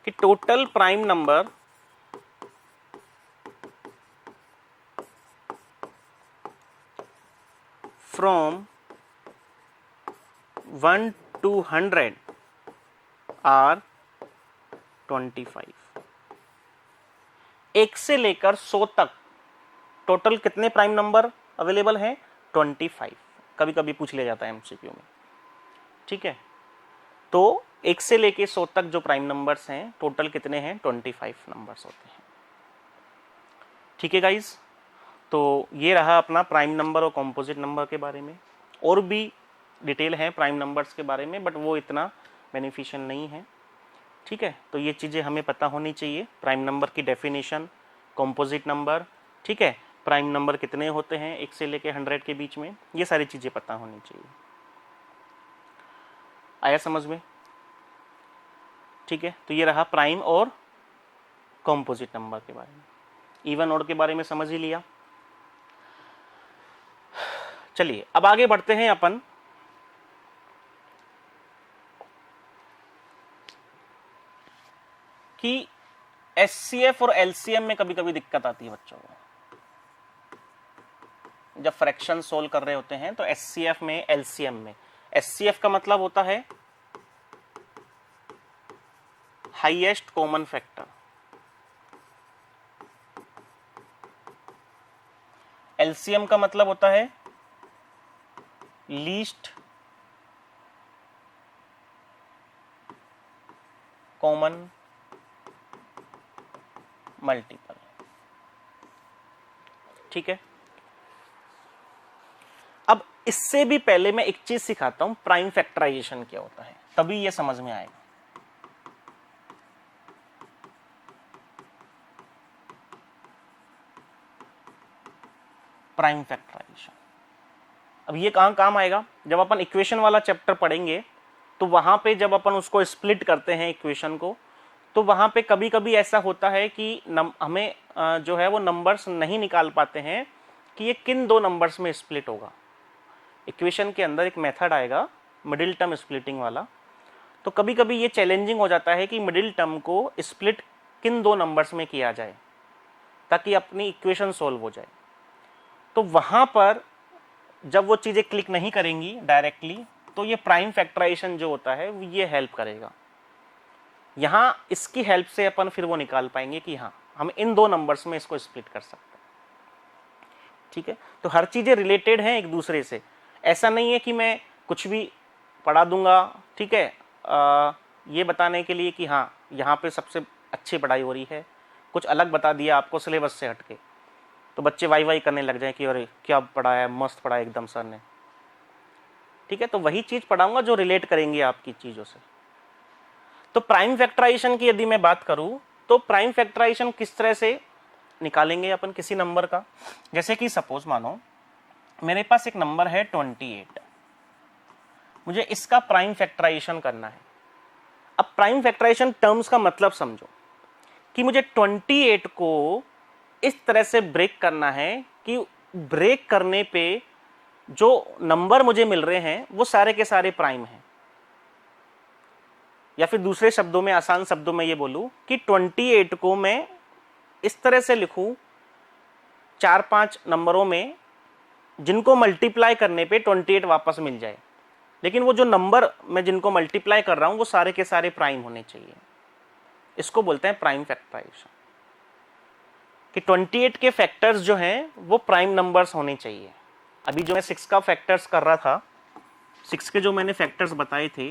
कि total prime number from 1 to 100 are 25। 1 से लेकर 100 तक टोटल कितने प्राइम नंबर अवेलेबल हैं, 25। कभी कभी पूछ लिया जाता है एमसीक्यू में, ठीक है। तो 1 से लेकर 100 तक जो प्राइम नंबर्स हैं टोटल कितने हैं, 25 नंबर्स होते हैं। ठीक है गाइस, तो ये रहा अपना प्राइम नंबर और कॉम्पोजिट नंबर के बारे में। और भी डिटेल है प्राइम नंबर्स के बारे में, बट वो इतना बेनिफिशियल नहीं है, ठीक है। तो ये चीज़ें हमें पता होनी चाहिए, प्राइम नंबर की डेफिनेशन, कॉम्पोजिट नंबर, ठीक है, प्राइम नंबर कितने होते हैं 1 से लेकर 100 के बीच में, ये सारी चीज़ें पता होनी चाहिए। आया समझ में, ठीक है। तो ये रहा प्राइम और कॉम्पोजिट नंबर के बारे में। इवन ऑड के बारे में समझ ही लिया। चलिए अब आगे बढ़ते हैं अपन कि एचसीएफ और एलसीएम में कभी कभी दिक्कत आती है बच्चों को। जब फ्रैक्शन सोल्व कर रहे होते हैं तो एचसीएफ में, एलसीएम में, एचसीएफ का मतलब होता है हाईएस्ट कॉमन फैक्टर। एलसीएम का मतलब होता है लीस्ट कॉमन मल्टीपल। ठीक है, अब इससे भी पहले मैं एक चीज सिखाता हूं, प्राइम फैक्टराइजेशन क्या होता है, तभी ये समझ में आएगा। प्राइम फैक्टराइजेशन अब ये कहां काम आएगा, जब अपन इक्वेशन वाला चैप्टर पढ़ेंगे तो वहां पे जब अपन उसको स्प्लिट करते हैं इक्वेशन को, तो वहां पे कभी कभी ऐसा होता है कि हमें जो है वो नंबर्स नहीं निकाल पाते हैं कि ये किन दो नंबर्स में स्प्लिट होगा। इक्वेशन के अंदर एक मेथड आएगा मिडिल टर्म स्प्लिटिंग वाला, तो कभी कभी ये चैलेंजिंग हो जाता है कि मिडिल टर्म को स्प्लिट किन दो नंबर्स में किया जाए ताकि अपनी इक्वेशन सॉल्व हो जाए। तो वहां पर जब वो चीजें क्लिक नहीं करेंगी डायरेक्टली, तो ये प्राइम फैक्टराइजेशन जो होता है ये हेल्प करेगा। यहां इसकी हेल्प से अपन फिर वो निकाल पाएंगे कि हाँ हम इन दो नंबर्स में इसको स्प्लिट कर सकते हैं। ठीक है, तो हर चीजें रिलेटेड हैं एक दूसरे से, ऐसा नहीं है कि मैं कुछ भी पढ़ा दूंगा, ठीक है, ये बताने के लिए कि हाँ यहाँ पे सबसे अच्छी पढ़ाई हो रही है, कुछ अलग बता दिया आपको सिलेबस से हटके, तो बच्चे वाई वाई करने लग जाए कि अरे क्या पढ़ाया, मस्त पढ़ाया एकदम सर ने। ठीक है, तो वही चीज पढ़ाऊंगा जो रिलेट करेंगे आपकी चीजों से। तो प्राइम फैक्टराइजेशन की यदि मैं बात करूं, तो प्राइम फैक्टराइजेशन किस तरह से निकालेंगे अपन किसी नंबर का, जैसे कि सपोज मानो मेरे पास एक नंबर है 28, मुझे इसका प्राइम फैक्टराइजेशन करना है। अब प्राइम फैक्टराइजेशन टर्म्स का मतलब समझो कि मुझे 28 को इस तरह से ब्रेक करना है कि ब्रेक करने पे जो नंबर मुझे मिल रहे हैं वो सारे के सारे प्राइम हैं। या फिर दूसरे शब्दों में, आसान शब्दों में ये बोलूं कि 28 को मैं इस तरह से लिखूं 4-5 नंबरों में जिनको मल्टीप्लाई करने पे 28 वापस मिल जाए, लेकिन वो जो नंबर मैं जिनको मल्टीप्लाई कर रहा हूं वो सारे के सारे प्राइम होने चाहिए। इसको बोलते हैं प्राइम फैक्टराइजेशन, कि 28 के फैक्टर्स जो हैं वो प्राइम नंबर्स होने चाहिए। अभी जो मैं 6 का फैक्टर्स कर रहा था, 6 के जो मैंने फैक्टर्स बताए थे,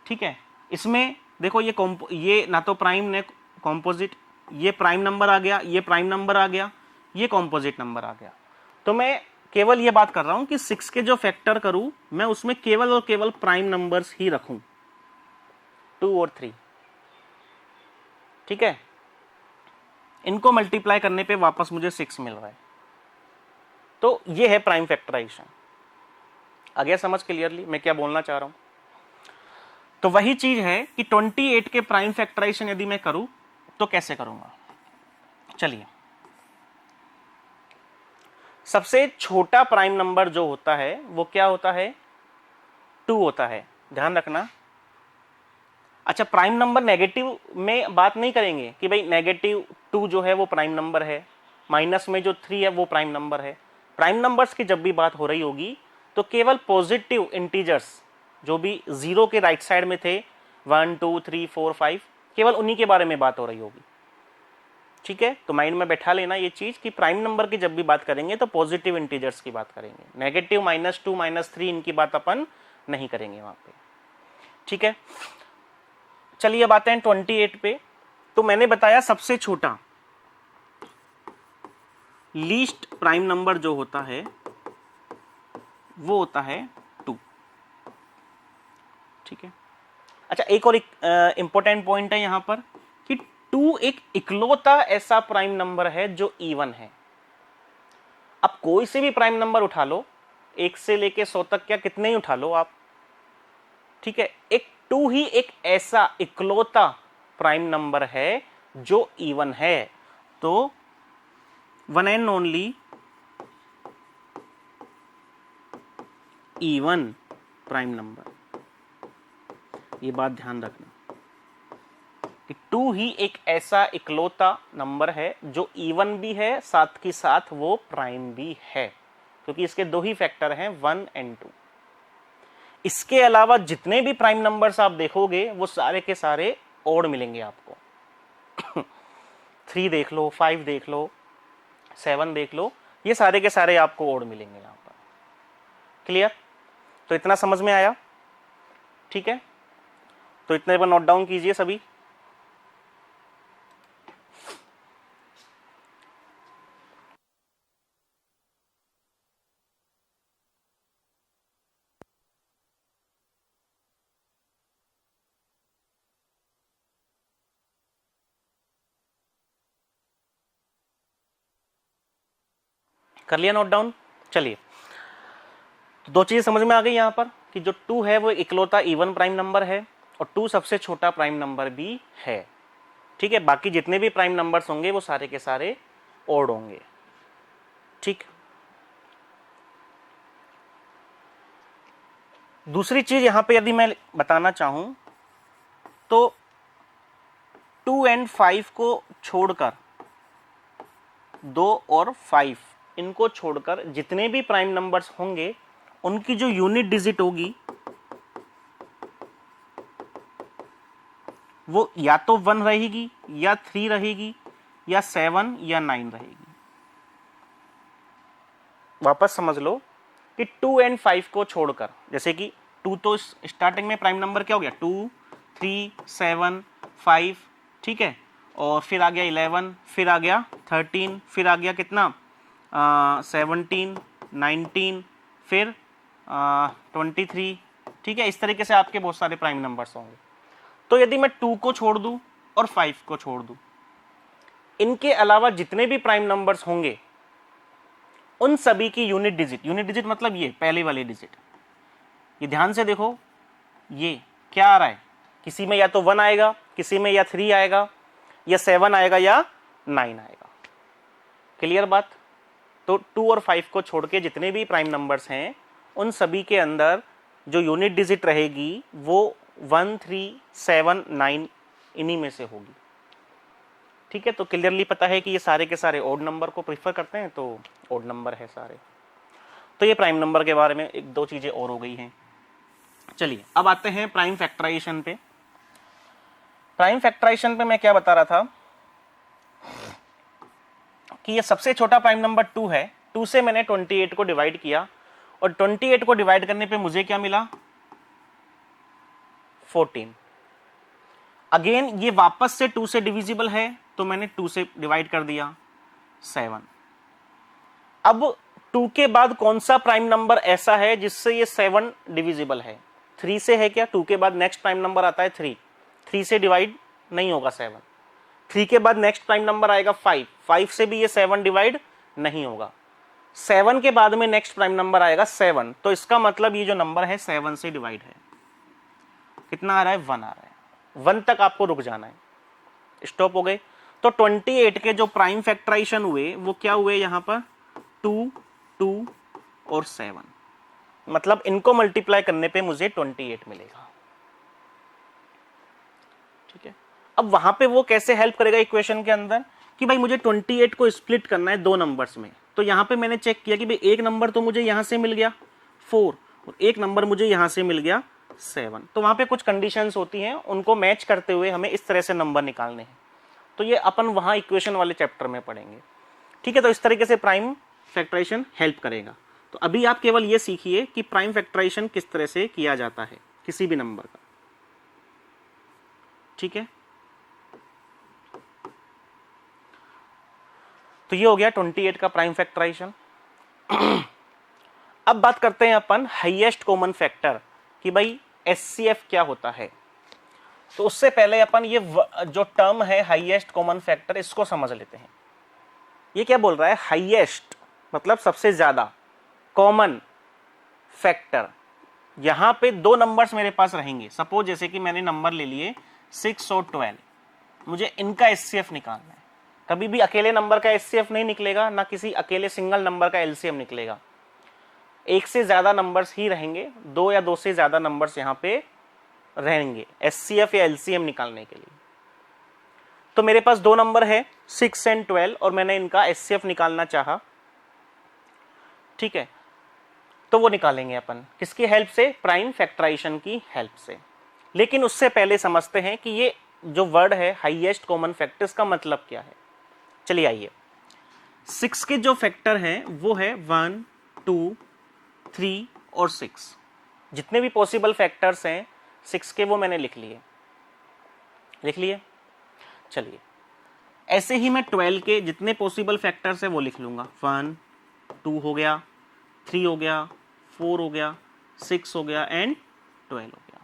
ठीक है, इसमें देखो ये ना तो प्राइम ने कॉम्पोजिट, ये प्राइम नंबर आ गया, ये प्राइम नंबर आ गया, ये कॉम्पोजिट नंबर आ गया। तो मैं केवल ये बात कर रहा हूं कि 6 के जो फैक्टर करूं मैं उसमें केवल और केवल प्राइम नंबर्स ही रखूं, 2 और 3। ठीक है, इनको मल्टीप्लाई करने पे वापस मुझे 6 मिल रहा है। तो ये है प्राइम फैक्टराइजेशन। आ गया समझ क्लियरली मैं क्या बोलना चाह रहा हूं? तो वही चीज है कि 28 के प्राइम फैक्टराइजेशन यदि मैं करूं तो कैसे करूंगा। चलिए, सबसे छोटा प्राइम नंबर जो होता है वो क्या होता है, 2 होता है, ध्यान रखना। अच्छा, प्राइम नंबर नेगेटिव में बात नहीं करेंगे कि भाई -2 जो है वो प्राइम नंबर है, माइनस में जो 3 है वो प्राइम नंबर है। प्राइम नंबर्स की जब भी बात हो रही होगी तो केवल पॉजिटिव इंटीजर्स जो भी 0 के राइट साइड में थे, 1 2 3 4 5, केवल उन्हीं के बारे में बात हो रही होगी। ठीक है, तो माइंड में बैठा लेना ये चीज कि प्राइम नंबर की जब भी बात करेंगे तो पॉजिटिव इंटीजर्स की बात करेंगे, नेगेटिव -2 -3 इनकी बात अपन नहीं करेंगे वहां पे। ठीक है, चलिए अब आते हैं 28 पे। तो मैंने बताया सबसे छोटा लीस्ट प्राइम नंबर जो होता है वो होता है 2। ठीक है, अच्छा एक और इंपॉर्टेंट पॉइंट है यहां पर कि 2 एक इकलौता ऐसा प्राइम नंबर है जो इवन है। अब कोई से भी प्राइम नंबर उठा लो, 1 से लेके 100 तक, क्या कितने ही उठा लो आप, ठीक है, एक 2 ही एक ऐसा इकलौता प्राइम नंबर है जो इवन है। तो one and only even prime number, ये बात ध्यान रखना कि 2 ही एक ऐसा इकलौता नंबर है जो इवन भी है, साथ ही साथ वो प्राइम भी है, क्योंकि इसके 2 ही फैक्टर हैं 1 और 2। इसके अलावा जितने भी प्राइम नंबर्स आप देखोगे वो सारे के सारे ओड मिलेंगे आपको। 3 देख लो, 5 देख लो, 7 देख लो, ये सारे के सारे आपको ओड मिलेंगे यहां पर। क्लियर? तो इतना समझ में आया? ठीक है, तो इतने पर नोट डाउन कीजिए सभी। कर लिया नोट डाउन? चलिए, तो दो चीजें समझ में आ गई यहां पर कि जो 2 है वो इकलौता इवन प्राइम नंबर है और 2 सबसे छोटा प्राइम नंबर भी है। ठीक है, बाकी जितने भी प्राइम नंबर्स होंगे वो सारे के सारे ओड होंगे। ठीक, दूसरी चीज यहां पे यदि मैं बताना चाहूं तो 2 और 5 को छोड़कर, 2 और 5 इनको छोड़कर जितने भी प्राइम नंबर्स होंगे उनकी जो यूनिट डिजिट होगी वो या तो 1 रहेगी या 3 रहेगी या 7 या 9 रहेगी। वापस समझ लो कि 2 और 5 को छोड़कर, जैसे कि 2 तो स्टार्टिंग में प्राइम नंबर क्या हो गया, 2, 3, 7, 5, ठीक है, और फिर आ गया 11, फिर आ गया 13, फिर आ गया कितना 17, 19, फिर 23, ठीक है। इस तरीके से आपके बहुत सारे प्राइम नंबर्स होंगे। तो यदि मैं 2 को छोड़ दूं और 5 को छोड़ दूं, इनके अलावा जितने भी प्राइम नंबर्स होंगे उन सभी की यूनिट डिजिट मतलब ये पहले वाले डिजिट, ये ध्यान से देखो, ये क्या आ रहा है, किसी में या तो 1 आएगा, किसी में या 3 आएगा, या 7 आएगा, या 9 आएगा। क्लियर बात? तो 2 और 5 को छोड़ के जितने भी प्राइम नंबर्स हैं उन सभी के अंदर जो यूनिट डिजिट रहेगी वो 1, 3, 7, 9 इन्हीं में से होगी। ठीक है, तो क्लियरली पता है कि ये सारे के सारे ओड नंबर को प्रीफर करते हैं, तो ओड नंबर है सारे। तो ये प्राइम नंबर के बारे में एक दो चीजें और हो गई हैं। चलिए अब आते हैं प्राइम फैक्टराइजेशन पे। प्राइम फैक्टराइजेशन पे मैं क्या बता रहा था कि ये सबसे छोटा प्राइम नंबर 2 है, 2 से मैंने 28 को डिवाइड किया और 28 को डिवाइड करने पे मुझे क्या मिला, 14। अगेन ये वापस से 2 से डिविजिबल है तो मैंने 2 से डिवाइड कर दिया, 7। अब 2 के बाद कौन सा प्राइम नंबर ऐसा है जिससे ये 7 डिविजिबल है? 3 से है क्या? 2 के बाद नेक्स्ट प्राइम नंबर आता है 3, 3 से डिवाइड नहीं होगा 7। 3 के बाद नेक्स्ट प्राइम नंबर आएगा 5, 5 से भी ये 7 डिवाइड नहीं होगा। 7 के बाद में नेक्स्ट प्राइम नंबर आएगा 7, तो इसका मतलब ये जो नंबर है 7 से डिवाइड है। कितना आ रहा है? 1 आ रहा है। 1 तक आपको रुक जाना है, स्टॉप हो गए। तो 28 के जो प्राइम फैक्टराइजेशन हुए वो क्या हुए यहां पर, 2, 2 और 7, मतलब इनको मल्टीप्लाई करने पे मुझे 28 मिलेगा। ठीक है, अब वहां पे वो कैसे हेल्प करेगा इक्वेशन के अंदर कि भाई मुझे 28 को स्प्लिट करना है 2 नंबर्स में। तो यहां पे मैंने चेक किया कि भाई एक नंबर तो मुझे यहां से मिल गया 4 और एक नंबर मुझे यहां से मिल गया 7। तो वहां पे कुछ कंडीशंस होती हैं, उनको मैच करते हुए हमें इस तरह से नंबर निकालने हैं। तो ये अपन वहां इक्वेशन वाले चैप्टर में पढ़ेंगे। ठीक है, तो इस तरीके से प्राइम फैक्टराइजेशन हेल्प करेगा। तो अभी आप केवल ये सीखिए कि प्राइम फैक्टराइजेशन किस तरह से किया जाता है किसी भी नंबर का। ठीक है, तो ये हो गया 28 का प्राइम फैक्टराइजेशन। अब बात करते हैं अपन हाईएस्ट कॉमन फैक्टर कि भाई एचसीएफ क्या होता है। तो उससे पहले अपन ये जो टर्म है हाईएस्ट कॉमन फैक्टर, इसको समझ लेते हैं। ये क्या बोल रहा है? हाईएस्ट मतलब सबसे ज्यादा, कॉमन फैक्टर। यहां पे 2 नंबर्स मेरे पास रहेंगे, सपोज जैसे कि मैंने नंबर ले लिए 6 और 12, मुझे इनका एचसीएफ निकालना है। कभी भी अकेले नंबर का एचसीएफ नहीं निकलेगा, ना किसी अकेले सिंगल नंबर का एलसीएम निकलेगा। एक से ज्यादा नंबर्स ही रहेंगे, 2 या 2 से ज्यादा नंबर्स यहां पे रहेंगे एचसीएफ या एलसीएम निकालने के लिए। तो मेरे पास 2 नंबर है 6 और 12 और मैंने इनका एचसीएफ निकालना चाहा। ठीक है, तो वो निकालेंगे अपन किसकी हेल्प से, प्राइम फैक्टराइजेशन की हेल्प से। लेकिन उससे पहले समझते हैं कि ये जो वर्ड है हाईएस्ट कॉमन फैक्टर, इसका मतलब क्या है। चलिए आइए, 6 के जो फैक्टर हैं वो है 1, 2, 3 और 6। जितने भी पॉसिबल फैक्टर्स हैं 6 के वो मैंने लिख लिए। चलिए ऐसे ही मैं 12 के जितने पॉसिबल फैक्टर्स हैं वो लिख लूंगा। 1, 2 हो गया, 3 हो गया, 4 हो गया, 6 हो गया एंड 12 हो गया।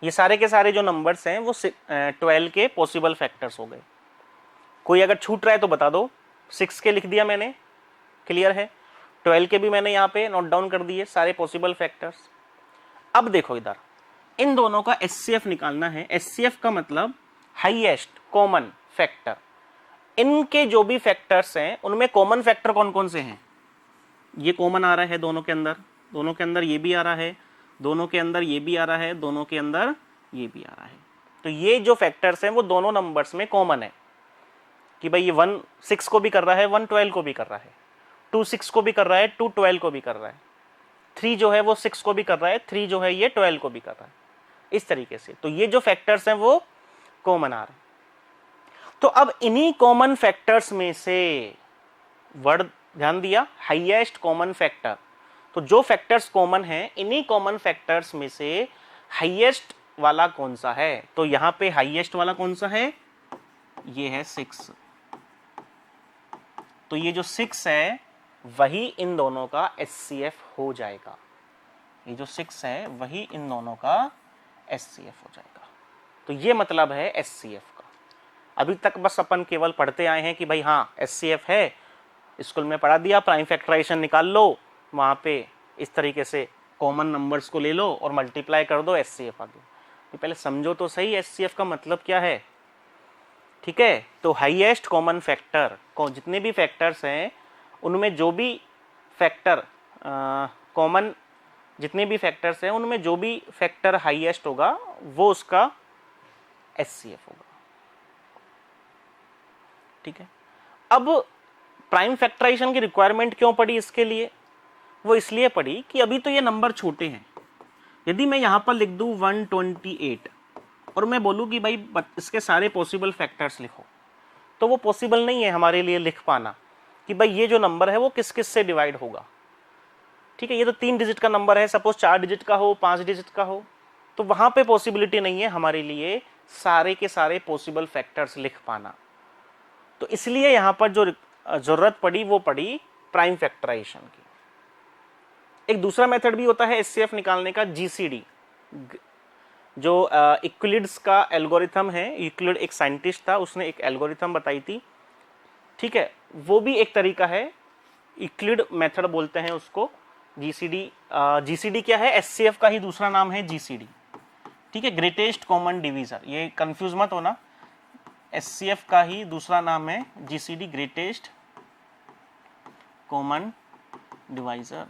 ये सारे के सारे जो नंबर्स हैं वो 12 के पॉसिबल फैक्टर्स हो गए। कोई अगर छूट रहा है तो बता दो। 6 के लिख दिया मैंने, क्लियर है। 12 के भी मैंने यहाँ पे नोट डाउन कर दिए सारे पॉसिबल फैक्टर्स। अब देखो इधर, इन दोनों का एचसीएफ निकालना है। एचसीएफ का मतलब हाईएस्ट कॉमन फैक्टर। इनके जो भी फैक्टर्स हैं उनमें कॉमन फैक्टर कौन कौन से हैं, ये कॉमन आ रहा है दोनों के अंदर ये भी आ रहा है, दोनों के अंदर ये भी आ रहा है, दोनों के अंदर ये भी आ रहा है। तो ये जो फैक्टर्स हैं वो दोनों नंबर्स में कॉमन है कि भाई ये 1 6 को भी कर रहा है, 1 12 को भी कर रहा है, 2 6 को भी कर रहा है, 2 12 को भी कर रहा है, 3 जो है वो 6 को भी कर रहा है, 3 जो है ये 12 को भी कर रहा है, इस तरीके से। तो ये जो फैक्टर्स हैं वो कॉमन आ रहे हैं। तो अब इन्हीं कॉमन फैक्टर्स में से, वर्ड ध्यान दिया, हाईएस्ट कॉमन फैक्टर। तो जो फैक्टर्स कॉमन हैं इन्हीं कॉमन फैक्टर्स में से हाईएस्ट वाला कौन सा है। तो यहां पे हाईएस्ट वाला कौन सा है, ये है 6। तो ये जो 6 है वही इन दोनों का एचसीएफ हो जाएगा। ये जो 6 है वही इन दोनों का एचसीएफ हो जाएगा। तो ये मतलब है एचसीएफ का। अभी तक बस अपन केवल पढ़ते आए हैं कि भाई हाँ एचसीएफ है, स्कूल में पढ़ा दिया, प्राइम फैक्टराइजेशन निकाल लो, वहां पे इस तरीके से कॉमन नंबर्स को ले लो और मल्टीप्लाई कर दो, एचसीएफ आ गया। तो पहले समझो तो सही एचसीएफ का मतलब क्या है, ठीक है। तो हाईएस्ट कॉमन फैक्टर को, जितने भी फैक्टर्स हैं उनमें जो भी फैक्टर कॉमन, जितने भी फैक्टर्स हैं उनमें जो भी फैक्टर हाईएस्ट होगा वो उसका एचसीएफ होगा, ठीक है। अब प्राइम फैक्टराइजेशन की रिक्वायरमेंट क्यों पड़ी इसके लिए, वो इसलिए पड़ी कि अभी तो ये नंबर छोटे हैं। यदि मैं यहां पर लिख दूं 128 और मैं बोलूं कि भाई इसके सारे पॉसिबल फैक्टर्स लिखो, तो वो पॉसिबल नहीं है हमारे लिए लिख पाना कि भाई ये जो नंबर है वो किस किस से डिवाइड होगा, ठीक है। ये तो 3 डिजिट का नंबर है, सपोज 4 डिजिट का हो, 5 डिजिट का हो, तो वहां पे पॉसिबिलिटी नहीं है हमारे लिए सारे के सारे पॉसिबल फैक्टर्स लिख पाना। तो इसलिए यहां पर जो जरूरत पड़ी वो पड़ी प्राइम फैक्टराइजेशन की। एक दूसरा मेथड भी होता है एचसीएफ निकालने का, जीसीडी, जो यूक्लिड्स का एल्गोरिथम है। यूक्लिड एक साइंटिस्ट था, उसने एक एल्गोरिथम बताई थी, ठीक है। वो भी एक तरीका है, यूक्लिड मेथड बोलते हैं उसको, जीसीडी। जीसीडी क्या है, एचसीएफ का ही दूसरा नाम है जीसीडी, ठीक है, ग्रेटेस्ट कॉमन डिवीजर। ये कंफ्यूज मत होना, एचसीएफ का ही दूसरा नाम है जीसीडी, ग्रेटेस्ट कॉमन डिवाइजर।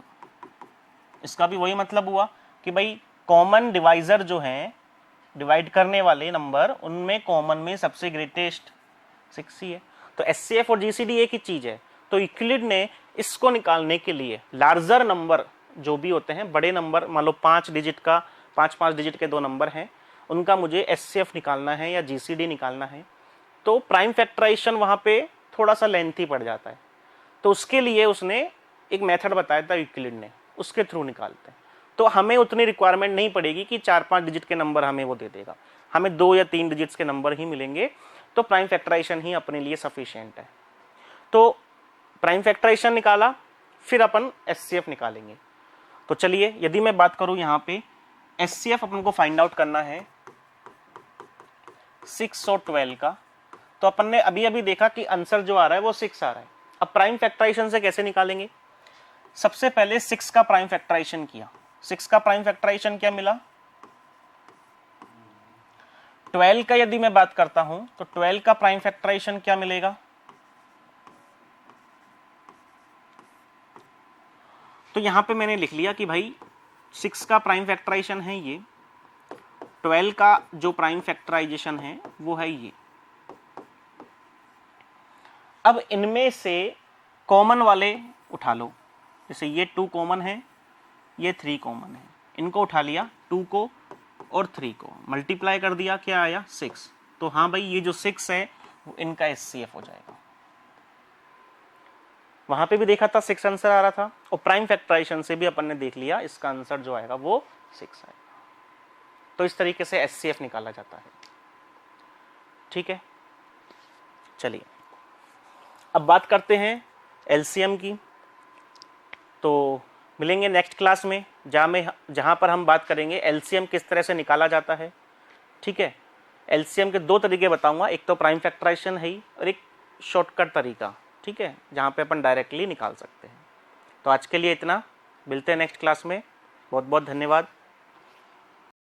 इसका भी वही मतलब हुआ कि भाई कॉमन डिवाइजर जो है, डिवाइड करने वाले नंबर, उनमें कॉमन में सबसे ग्रेटेस्ट 6 ही है। तो एचसीएफ और जीसीडी एक ही चीज है। तो यूक्लिड ने इसको निकालने के लिए लार्जर नंबर जो भी होते हैं, बड़े नंबर, मान लो 5 डिजिट का, 5 डिजिट के 2 नंबर हैं, उनका मुझे एचसीएफ निकालना है या जीसीडी निकालना है, तो प्राइम फैक्टराइजेशन वहां पे थोड़ा सा लेंथी पड़ जाता है। तो उसके लिए उसने एक मेथड बताया था यूक्लिड ने, उसके थ्रू निकालते हैं। तो हमें उतनी रिक्वायरमेंट नहीं पड़ेगी कि 4-5 डिजिट के नंबर हमें वो दे देगा, हमें 2 या 3 डिजिट्स के नंबर ही मिलेंगे। तो प्राइम फैक्टराइजेशन ही अपने लिए सफिशिएंट है। तो प्राइम फैक्टराइजेशन निकाला, फिर अपन एचसीएफ निकालेंगे। तो चलिए, यदि मैं बात करूं यहाँ पे एचसीएफ अपन को फाइंड आउट करना है 6 और 12 का, तो अपन ने अभी अभी देखा कि आंसर जो आ रहा है वो 6 आ रहा है। अब प्राइम फैक्टराइजेशन से कैसे निकालेंगे, सबसे पहले 6 का प्राइम फैक्टराइजेशन किया। 6 का प्राइम फैक्टराइजेशन क्या मिला, 12 का यदि मैं बात करता हूं तो 12 का प्राइम फैक्टराइजेशन क्या मिलेगा, तो यहां पे मैंने लिख लिया कि भाई 6 का प्राइम फैक्टराइजेशन है ये, 12 का जो प्राइम फैक्टराइजेशन है वो है ये। अब इनमें से कॉमन वाले उठा लो, जैसे ये 2 कॉमन है, ये 3 कॉमन है, इनको उठा लिया 2 को और 3 को मल्टीप्लाई कर दिया, क्या आया 6। तो हाँ भाई ये जो 6 है वो इनका HCF हो जाएगा। वहां पे भी देखा था 6 आंसर आ रहा था, और प्राइम फैक्टराइजेशन से भी अपन ने देख लिया इसका आंसर जो आएगा वो 6 आएगा। तो इस तरीके से HCF निकाला जाता है। ठीक है, चलिए अब बात करते हैं LCM की। तो मिलेंगे नेक्स्ट क्लास में जहां पर हम बात करेंगे LCM किस तरह से निकाला जाता है। ठीक है, LCM के 2 तरीके बताऊंगा, एक तो प्राइम फैक्टराइजेशन है ही और एक शॉर्टकट तरीका, ठीक है, जहां पे अपन डायरेक्टली निकाल सकते हैं। तो आज के लिए इतना, मिलते हैं नेक्स्ट क्लास में। बहुत बहुत धन्यवाद।